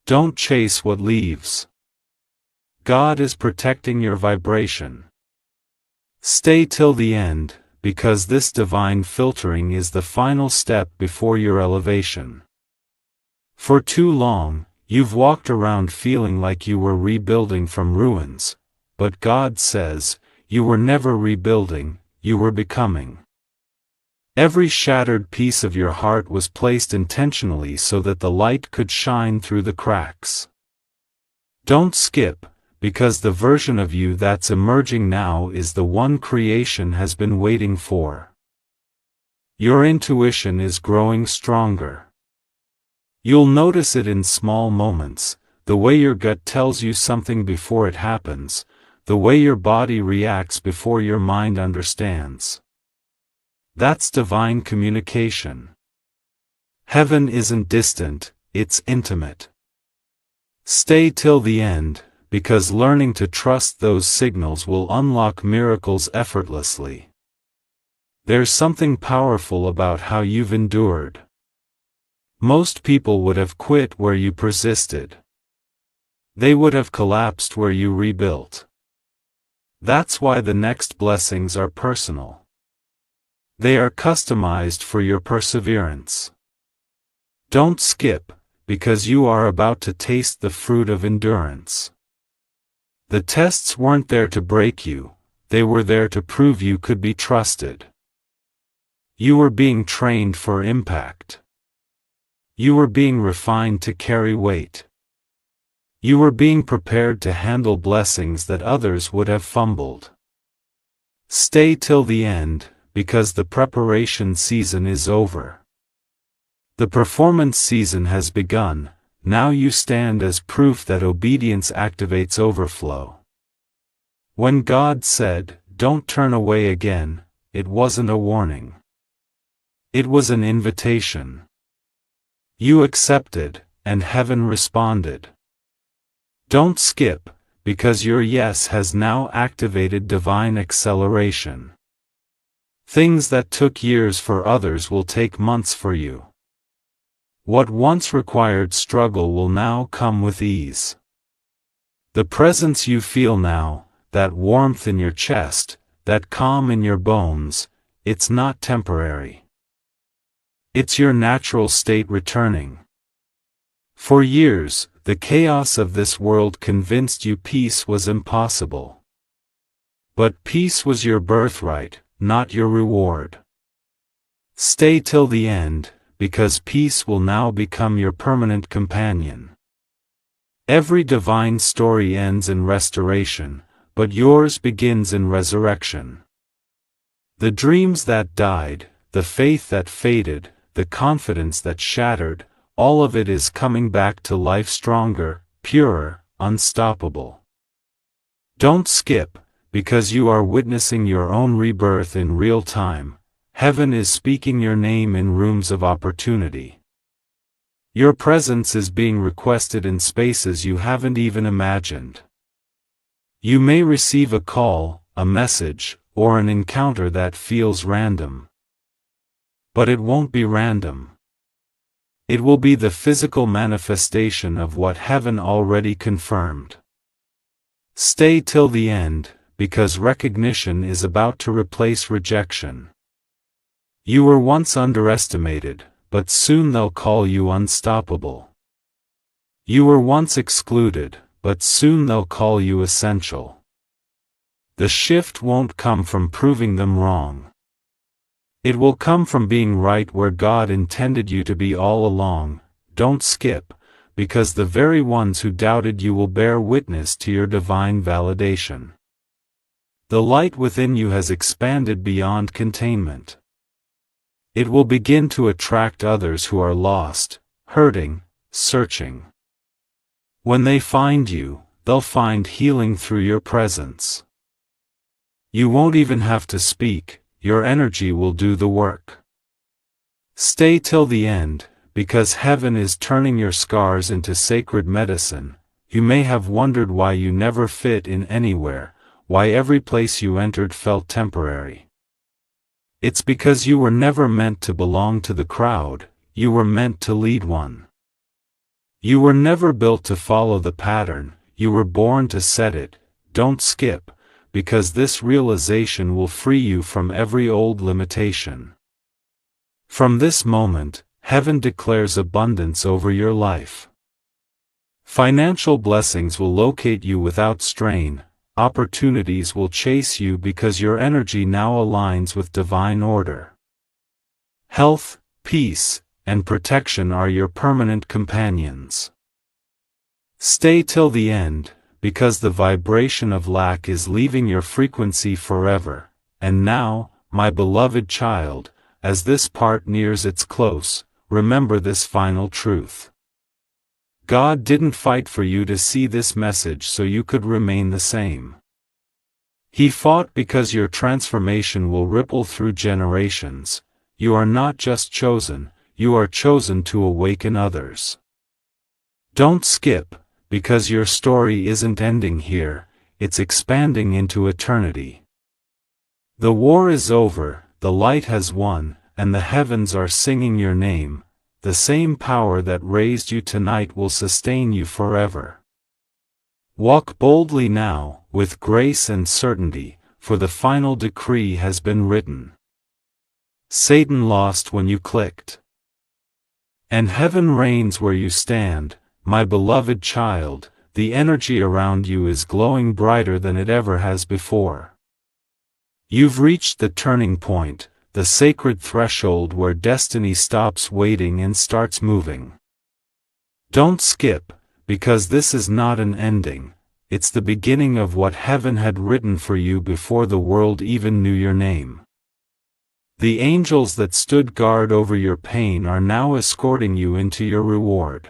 Don't chase what leaves. God is protecting your vibration. Stay till the end, because this divine filtering is the final step before your elevation. For too long, you've walked around feeling like you were rebuilding from ruins, but God says, you were never rebuilding, you were becoming. Every shattered piece of your heart was placed intentionally so that the light could shine through the cracks. Don't skip, because the version of you that's emerging now is the one creation has been waiting for. Your intuition is growing stronger. You'll notice it in small moments, the way your gut tells you something before it happens, the way your body reacts before your mind understands. That's divine communication. Heaven isn't distant, it's intimate. Stay till the end, because learning to trust those signals will unlock miracles effortlessly. There's something powerful about how you've endured. Most people would have quit where you persisted. They would have collapsed where you rebuilt. That's why the next blessings are personal. They are customized for your perseverance. Don't skip, because you are about to taste the fruit of endurance. The tests weren't there to break you, they were there to prove you could be trusted. You were being trained for impact. You were being refined to carry weight. You were being prepared to handle blessings that others would have fumbled. Stay till the end, because the preparation season is over. The performance season has begun. Now you stand as proof that obedience activates overflow. When God said, "Don't turn away again," it wasn't a warning. It was an invitation. You accepted, and heaven responded. Don't skip, because your yes has now activated divine acceleration. Things that took years for others will take months for you. What once required struggle will now come with ease. The presence you feel now, that warmth in your chest, that calm in your bones, it's not temporary. It's your natural state returning. For years, the chaos of this world convinced you peace was impossible. But peace was your birthright, not your reward. Stay till the end, because peace will now become your permanent companion. Every divine story ends in restoration, but yours begins in resurrection. The dreams that died, the faith that faded, the confidence that shattered, all of it is coming back to life stronger, purer, unstoppable. Don't skip, because you are witnessing your own rebirth in real time. Heaven is speaking your name in rooms of opportunity. Your presence is being requested in spaces you haven't even imagined. You may receive a call, a message, or an encounter that feels random. But it won't be random. It will be the physical manifestation of what heaven already confirmed. Stay till the end, because recognition is about to replace rejection. You were once underestimated, but soon they'll call you unstoppable. You were once excluded, but soon they'll call you essential. The shift won't come from proving them wrong. It will come from being right where God intended you to be all along. Don't skip, because the very ones who doubted you will bear witness to your divine validation. The light within you has expanded beyond containment. It will begin to attract others who are lost, hurting, searching. When they find you, they'll find healing through your presence. You won't even have to speak, your energy will do the work. Stay till the end, because heaven is turning your scars into sacred medicine. You may have wondered why you never fit in anywhere, why every place you entered felt temporary. It's because you were never meant to belong to the crowd, you were meant to lead one. You were never built to follow the pattern, you were born to set it. Don't skip, because this realization will free you from every old limitation. From this moment, heaven declares abundance over your life. Financial blessings will locate you without strain. Opportunities will chase you because your energy now aligns with divine order. Health, peace, and protection are your permanent companions. Stay till the end, because the vibration of lack is leaving your frequency forever. And now, my beloved child, as this part nears its close, remember this final truth. God didn't fight for you to see this message so you could remain the same. He fought because your transformation will ripple through generations. You are not just chosen, you are chosen to awaken others. Don't skip, because your story isn't ending here, it's expanding into eternity. The war is over, the light has won, and the heavens are singing your name. The same power that raised you tonight will sustain you forever. Walk boldly now, with grace and certainty, for the final decree has been written. Satan lost when you clicked. And heaven reigns where you stand, my beloved child. The energy around you is glowing brighter than it ever has before. You've reached the turning point, the sacred threshold where destiny stops waiting and starts moving. Don't skip, because this is not an ending, it's the beginning of what heaven had written for you before the world even knew your name. The angels that stood guard over your pain are now escorting you into your reward.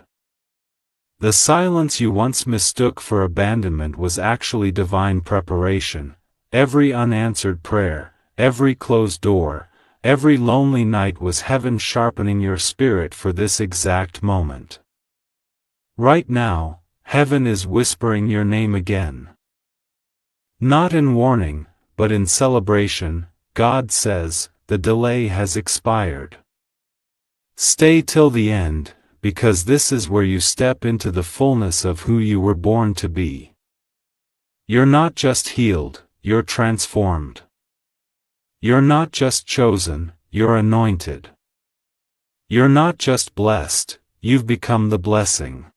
The silence you once mistook for abandonment was actually divine preparation. Every unanswered prayer, every closed door, every lonely night was heaven sharpening your spirit for this exact moment. Right now, heaven is whispering your name again. Not in warning, but in celebration. God says, the delay has expired. Stay till the end, because this is where you step into the fullness of who you were born to be. You're not just healed, you're transformed. You're not just chosen, you're anointed. You're not just blessed, you've become the blessing.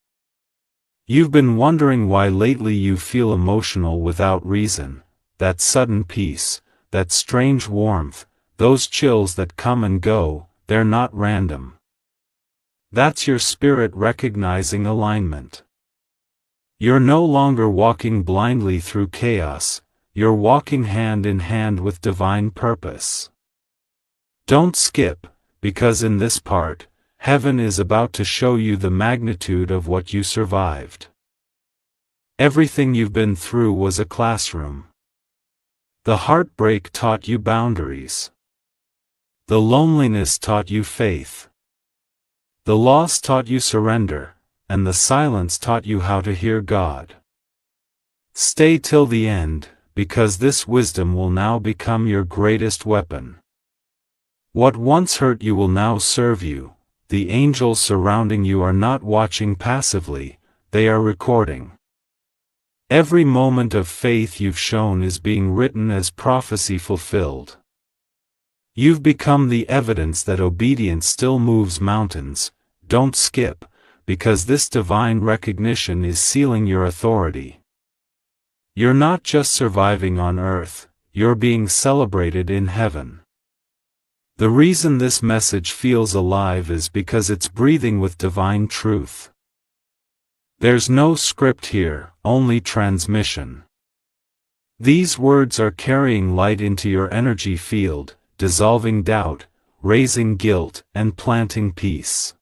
You've been wondering why lately you feel emotional without reason, that sudden peace, that strange warmth, those chills that come and go, they're not random. That's your spirit recognizing alignment. You're no longer walking blindly through chaos, you're walking hand in hand with divine purpose. Don't skip, because in this part, heaven is about to show you the magnitude of what you survived. Everything you've been through was a classroom. The heartbreak taught you boundaries. The loneliness taught you faith. The loss taught you surrender, and the silence taught you how to hear God. Stay till the end, because this wisdom will now become your greatest weapon. What once hurt you will now serve you. The angels surrounding you are not watching passively, they are recording. Every moment of faith you've shown is being written as prophecy fulfilled. You've become the evidence that obedience still moves mountains. Don't skip, because this divine recognition is sealing your authority. You're not just surviving on earth, you're being celebrated in heaven. The reason this message feels alive is because it's breathing with divine truth. There's no script here, only transmission. These words are carrying light into your energy field, dissolving doubt, raising guilt, and planting peace.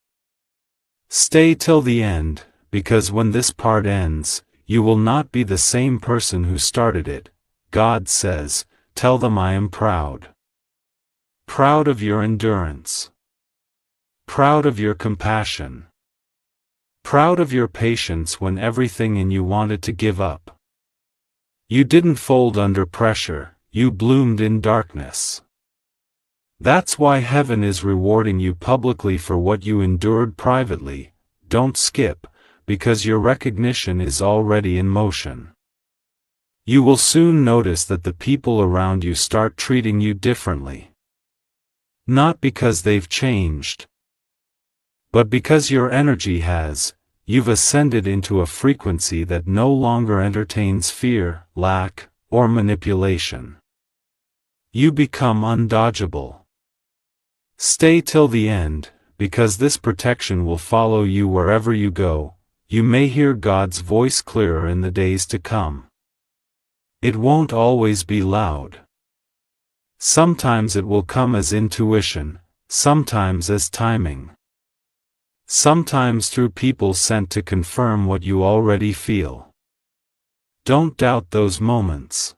Stay till the end, because when this part ends, you will not be the same person who started it. God says, tell them I am proud. Proud of your endurance. Proud of your compassion. Proud of your patience when everything in you wanted to give up. You didn't fold under pressure, you bloomed in darkness. That's why heaven is rewarding you publicly for what you endured privately. Don't skip, because your recognition is already in motion. You will soon notice that the people around you start treating you differently. Not because they've changed, but because your energy has. You've ascended into a frequency that no longer entertains fear, lack, or manipulation. You become undodgeable. Stay till the end, because this protection will follow you wherever you go. You may hear God's voice clearer in the days to come. It won't always be loud. Sometimes it will come as intuition, sometimes as timing. Sometimes through people sent to confirm what you already feel. Don't doubt those moments.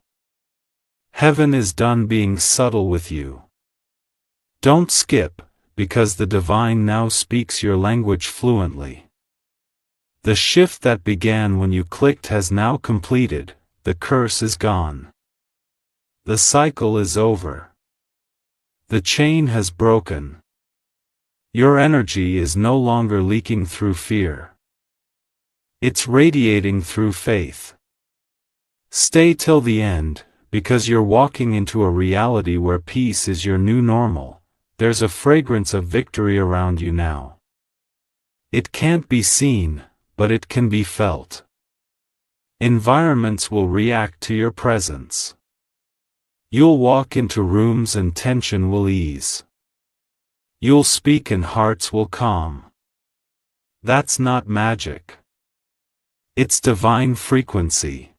Heaven is done being subtle with you. Don't skip, because the divine now speaks your language fluently. The shift that began when you clicked has now completed, the curse is gone. The cycle is over. The chain has broken. Your energy is no longer leaking through fear. It's radiating through faith. Stay till the end, because you're walking into a reality where peace is your new normal. There's a fragrance of victory around you now. It can't be seen, but it can be felt. Environments will react to your presence. You'll walk into rooms and tension will ease. You'll speak and hearts will calm. That's not magic. It's divine frequency.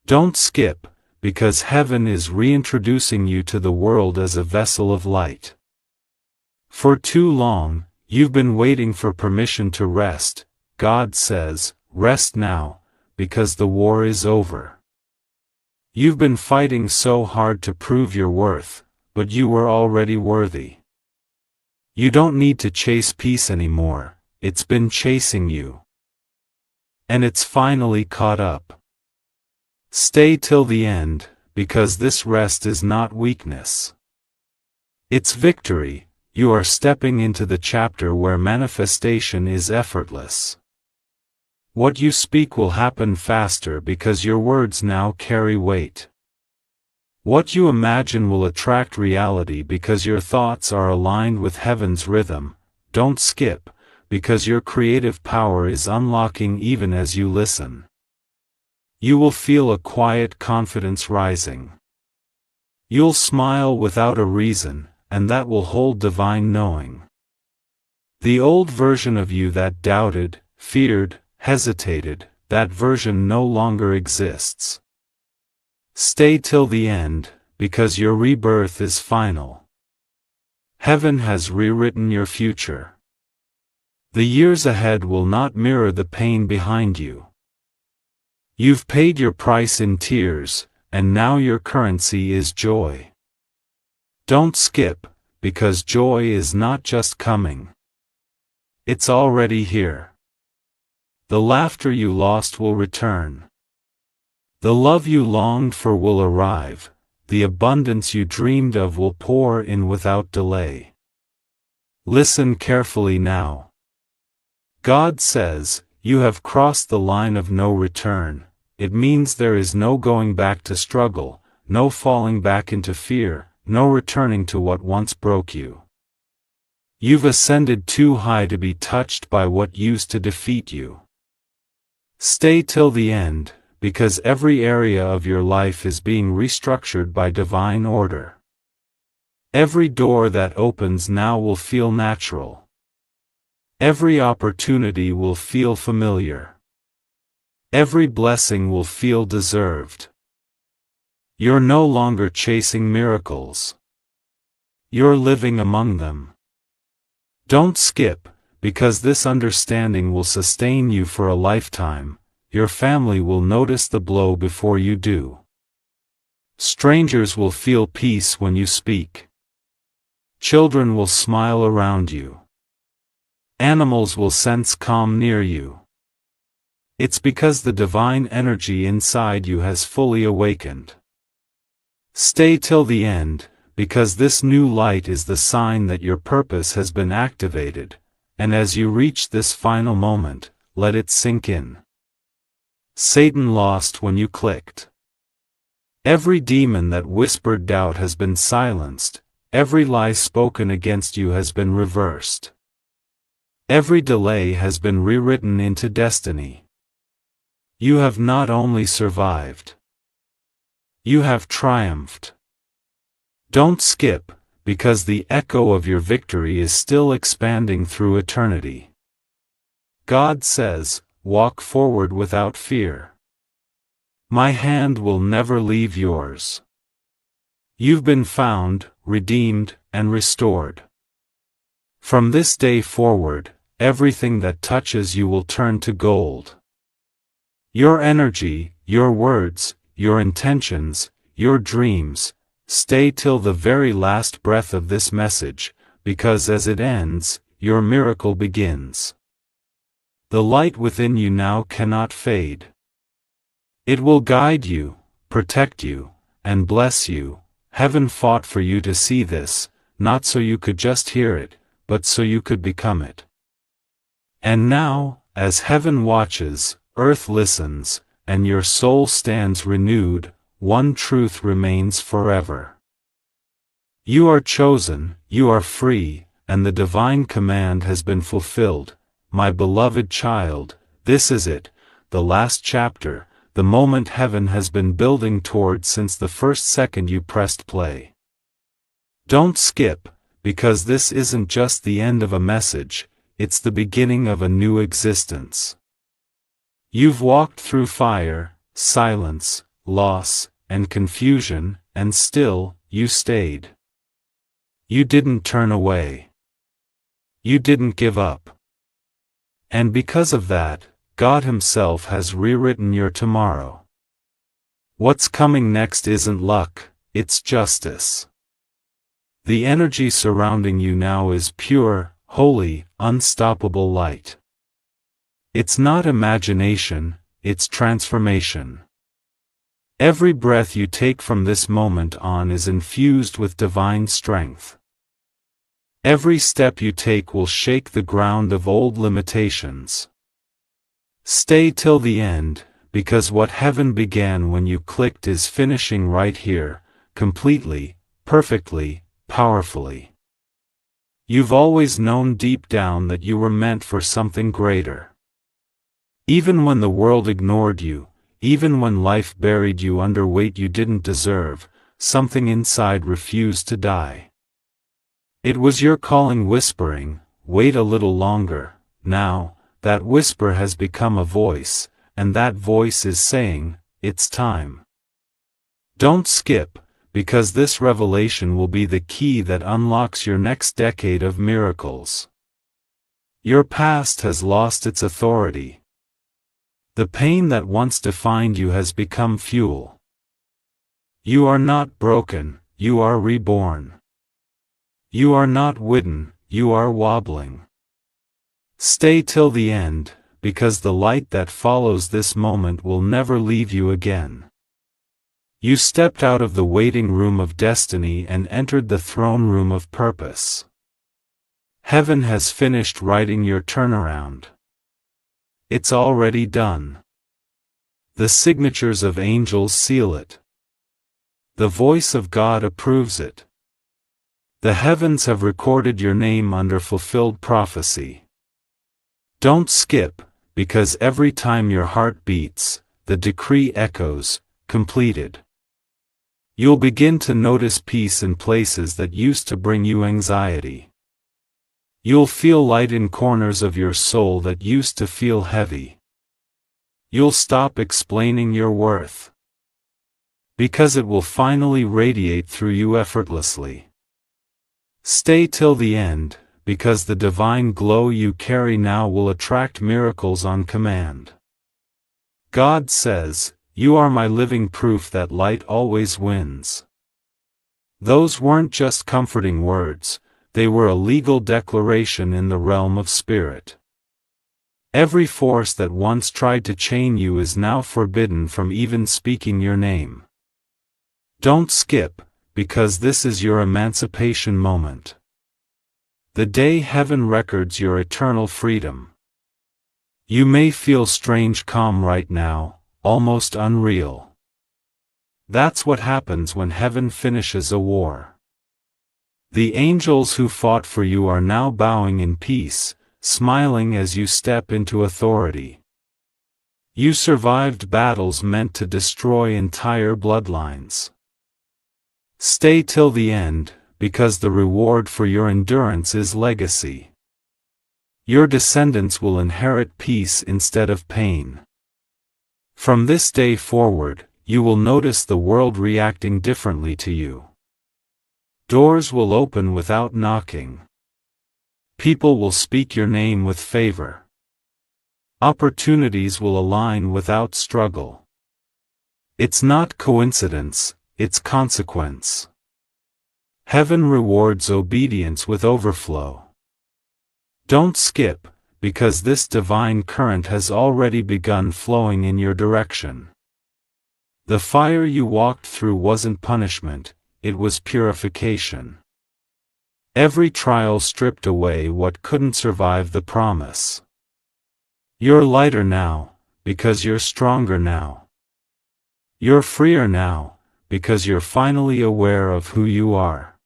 Don't skip, because heaven is reintroducing you to the world as a vessel of light. For too long, you've been waiting for permission to rest. God says, rest now, because the war is over. You've been fighting so hard to prove your worth, but you were already worthy. You don't need to chase peace anymore, it's been chasing you. And it's finally caught up. Stay till the end, because this rest is not weakness. It's victory. You are stepping into the chapter where manifestation is effortless. What you speak will happen faster because your words now carry weight. What you imagine will attract reality because your thoughts are aligned with heaven's rhythm. Don't skip, because your creative power is unlocking even as you listen. You will feel a quiet confidence rising. You'll smile without a reason, and that will hold divine knowing. The old version of you that doubted, feared, hesitated, that version no longer exists. Stay till the end, because your rebirth is final. Heaven has rewritten your future. The years ahead will not mirror the pain behind you. You've paid your price in tears, and now your currency is joy. Don't skip, because joy is not just coming. It's already here. The laughter you lost will return. The love you longed for will arrive, the abundance you dreamed of will pour in without delay. Listen carefully now. God says, you have crossed the line of no return. It means there is no going back to struggle, no falling back into fear, no returning to what once broke you. You've ascended too high to be touched by what used to defeat you. Stay till the end, because every area of your life is being restructured by divine order. Every door that opens now will feel natural. Every opportunity will feel familiar. Every blessing will feel deserved. You're no longer chasing miracles. You're living among them. Don't skip, because this understanding will sustain you for a lifetime. Your family will notice the blow before you do. Strangers will feel peace when you speak. Children will smile around you. Animals will sense calm near you. It's because the divine energy inside you has fully awakened. Stay till the end, because this new light is the sign that your purpose has been activated, and as you reach this final moment, let it sink in. Satan lost when you clicked. Every demon that whispered doubt has been silenced, every lie spoken against you has been reversed. Every delay has been rewritten into destiny. You have not only survived, you have triumphed. Don't skip, because the echo of your victory is still expanding through eternity. God says, walk forward without fear. My hand will never leave yours. You've been found, redeemed, and restored. From this day forward, everything that touches you will turn to gold. Your energy, your words, your intentions, your dreams, stay till the very last breath of this message, because as it ends, your miracle begins. The light within you now cannot fade. It will guide you, protect you, and bless you. Heaven fought for you to see this, not so you could just hear it, but so you could become it. And now, as heaven watches, earth listens, and your soul stands renewed, one truth remains forever. You are chosen, you are free, and the divine command has been fulfilled. My beloved child, this is it, the last chapter, the moment heaven has been building toward since the first second you pressed play. Don't skip, because this isn't just the end of a message, it's the beginning of a new existence. You've walked through fire, silence, loss, and confusion, and still, you stayed. You didn't turn away. You didn't give up. And because of that, God Himself has rewritten your tomorrow. What's coming next isn't luck, it's justice. The energy surrounding you now is pure, holy, unstoppable light. It's not imagination, it's transformation. Every breath you take from this moment on is infused with divine strength. Every step you take will shake the ground of old limitations. Stay till the end, because what heaven began when you clicked is finishing right here, completely, perfectly, powerfully. You've always known deep down that you were meant for something greater. Even when the world ignored you, even when life buried you under weight you didn't deserve, something inside refused to die. It was your calling whispering, wait a little longer. Now, that whisper has become a voice, and that voice is saying, it's time. Don't skip, because this revelation will be the key that unlocks your next decade of miracles. Your past has lost its authority. The pain that once defined you has become fuel. You are not broken, you are reborn. You are not wooden, you are wobbling. Stay till the end, because the light that follows this moment will never leave you again. You stepped out of the waiting room of destiny and entered the throne room of purpose. Heaven has finished writing your turnaround. It's already done. The signatures of angels seal it. The voice of God approves it. The heavens have recorded your name under fulfilled prophecy. Don't skip, because every time your heart beats, the decree echoes, completed. You'll begin to notice peace in places that used to bring you anxiety. You'll feel light in corners of your soul that used to feel heavy. You'll stop explaining your worth, because it will finally radiate through you effortlessly. Stay till the end, because the divine glow you carry now will attract miracles on command. God says, you are my living proof that light always wins. Those weren't just comforting words, they were a legal declaration in the realm of spirit. Every force that once tried to chain you is now forbidden from even speaking your name. Don't skip, because this is your emancipation moment. The day heaven records your eternal freedom. You may feel strange calm right now, almost unreal. That's what happens when heaven finishes a war. The angels who fought for you are now bowing in peace, smiling as you step into authority. You survived battles meant to destroy entire bloodlines. Stay till the end, because the reward for your endurance is legacy. Your descendants will inherit peace instead of pain. From this day forward, you will notice the world reacting differently to you. Doors will open without knocking. People will speak your name with favor. Opportunities will align without struggle. It's not coincidence, it's consequence. Heaven rewards obedience with overflow. Don't skip, because this divine current has already begun flowing in your direction. The fire you walked through wasn't punishment, it was purification. Every trial stripped away what couldn't survive the promise. You're lighter now, because you're stronger now. You're freer now, because you're finally aware of who you are.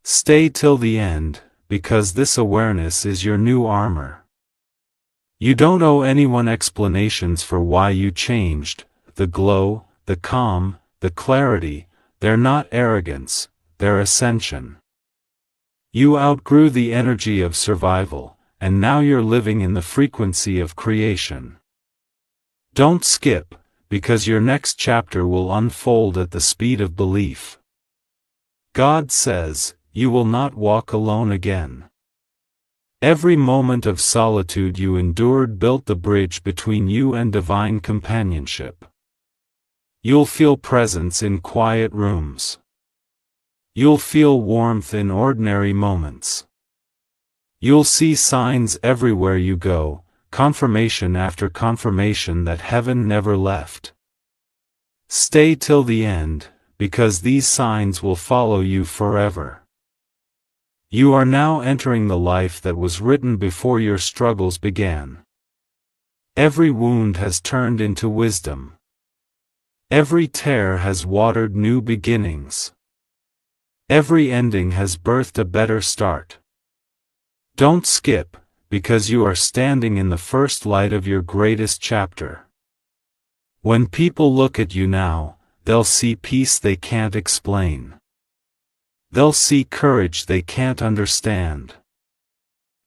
Stay till the end, because this awareness is your new armor. You don't owe anyone explanations for why you changed. The glow, the calm, the clarity, they're not arrogance, they're ascension. You outgrew the energy of survival, and now you're living in the frequency of creation. Don't skip, because your next chapter will unfold at the speed of belief. God says, you will not walk alone again. Every moment of solitude you endured built the bridge between you and divine companionship. You'll feel presence in quiet rooms. You'll feel warmth in ordinary moments. You'll see signs everywhere you go, confirmation after confirmation that heaven never left. Stay till the end, because these signs will follow you forever. You are now entering the life that was written before your struggles began. Every wound has turned into wisdom. Every tear has watered new beginnings. Every ending has birthed a better start. Don't skip, because you are standing in the first light of your greatest chapter. When people look at you now, they'll see peace they can't explain. They'll see courage they can't understand.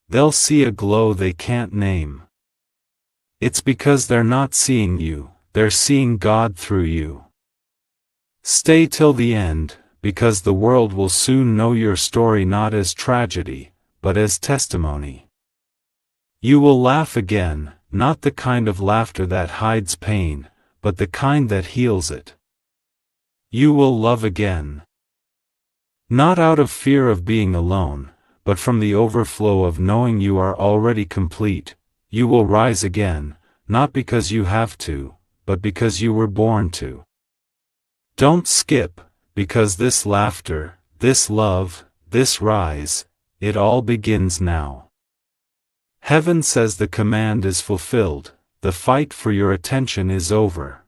They'll see a glow they can't name. It's because they're not seeing you, they're seeing God through you. Stay till the end, because the world will soon know your story not as tragedy, but as testimony. You will laugh again, not the kind of laughter that hides pain, but the kind that heals it. You will love again. Not out of fear of being alone, but from the overflow of knowing you are already complete. You will rise again, not because you have to, but because you were born to. Don't skip, because this laughter, this love, this rise, it all begins now. Heaven says the command is fulfilled, the fight for your attention is over.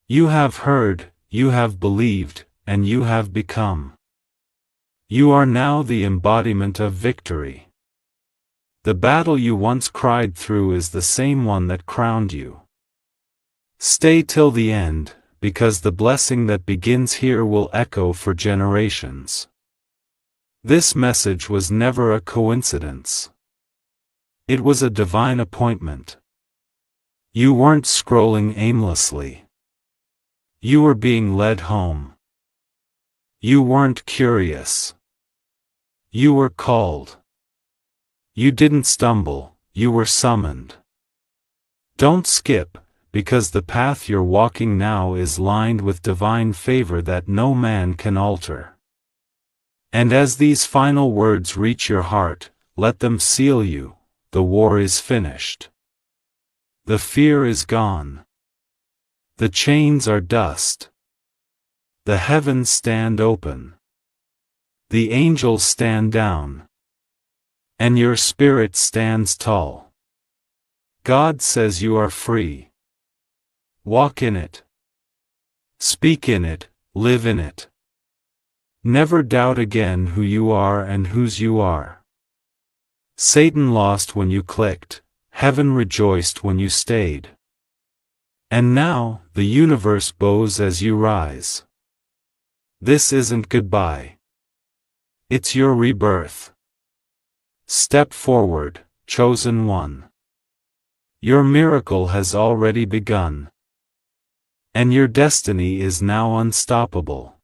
You have heard, you have believed, and you have become. You are now the embodiment of victory. The battle you once cried through is the same one that crowned you. Stay till the end, because the blessing that begins here will echo for generations. This message was never a coincidence. It was a divine appointment. You weren't scrolling aimlessly. You were being led home. You weren't curious. You were called. You didn't stumble, you were summoned. Don't skip, because the path you're walking now is lined with divine favor that no man can alter. And as these final words reach your heart, let them seal you. The war is finished. The fear is gone. The chains are dust. The heavens stand open. The angels stand down. And your spirit stands tall. God says you are free. Walk in it. Speak in it, live in it. Never doubt again who you are and whose you are. Satan lost when you clicked, heaven rejoiced when you stayed. And now, the universe bows as you rise. This isn't goodbye. It's your rebirth. Step forward, chosen one. Your miracle has already begun. And your destiny is now unstoppable.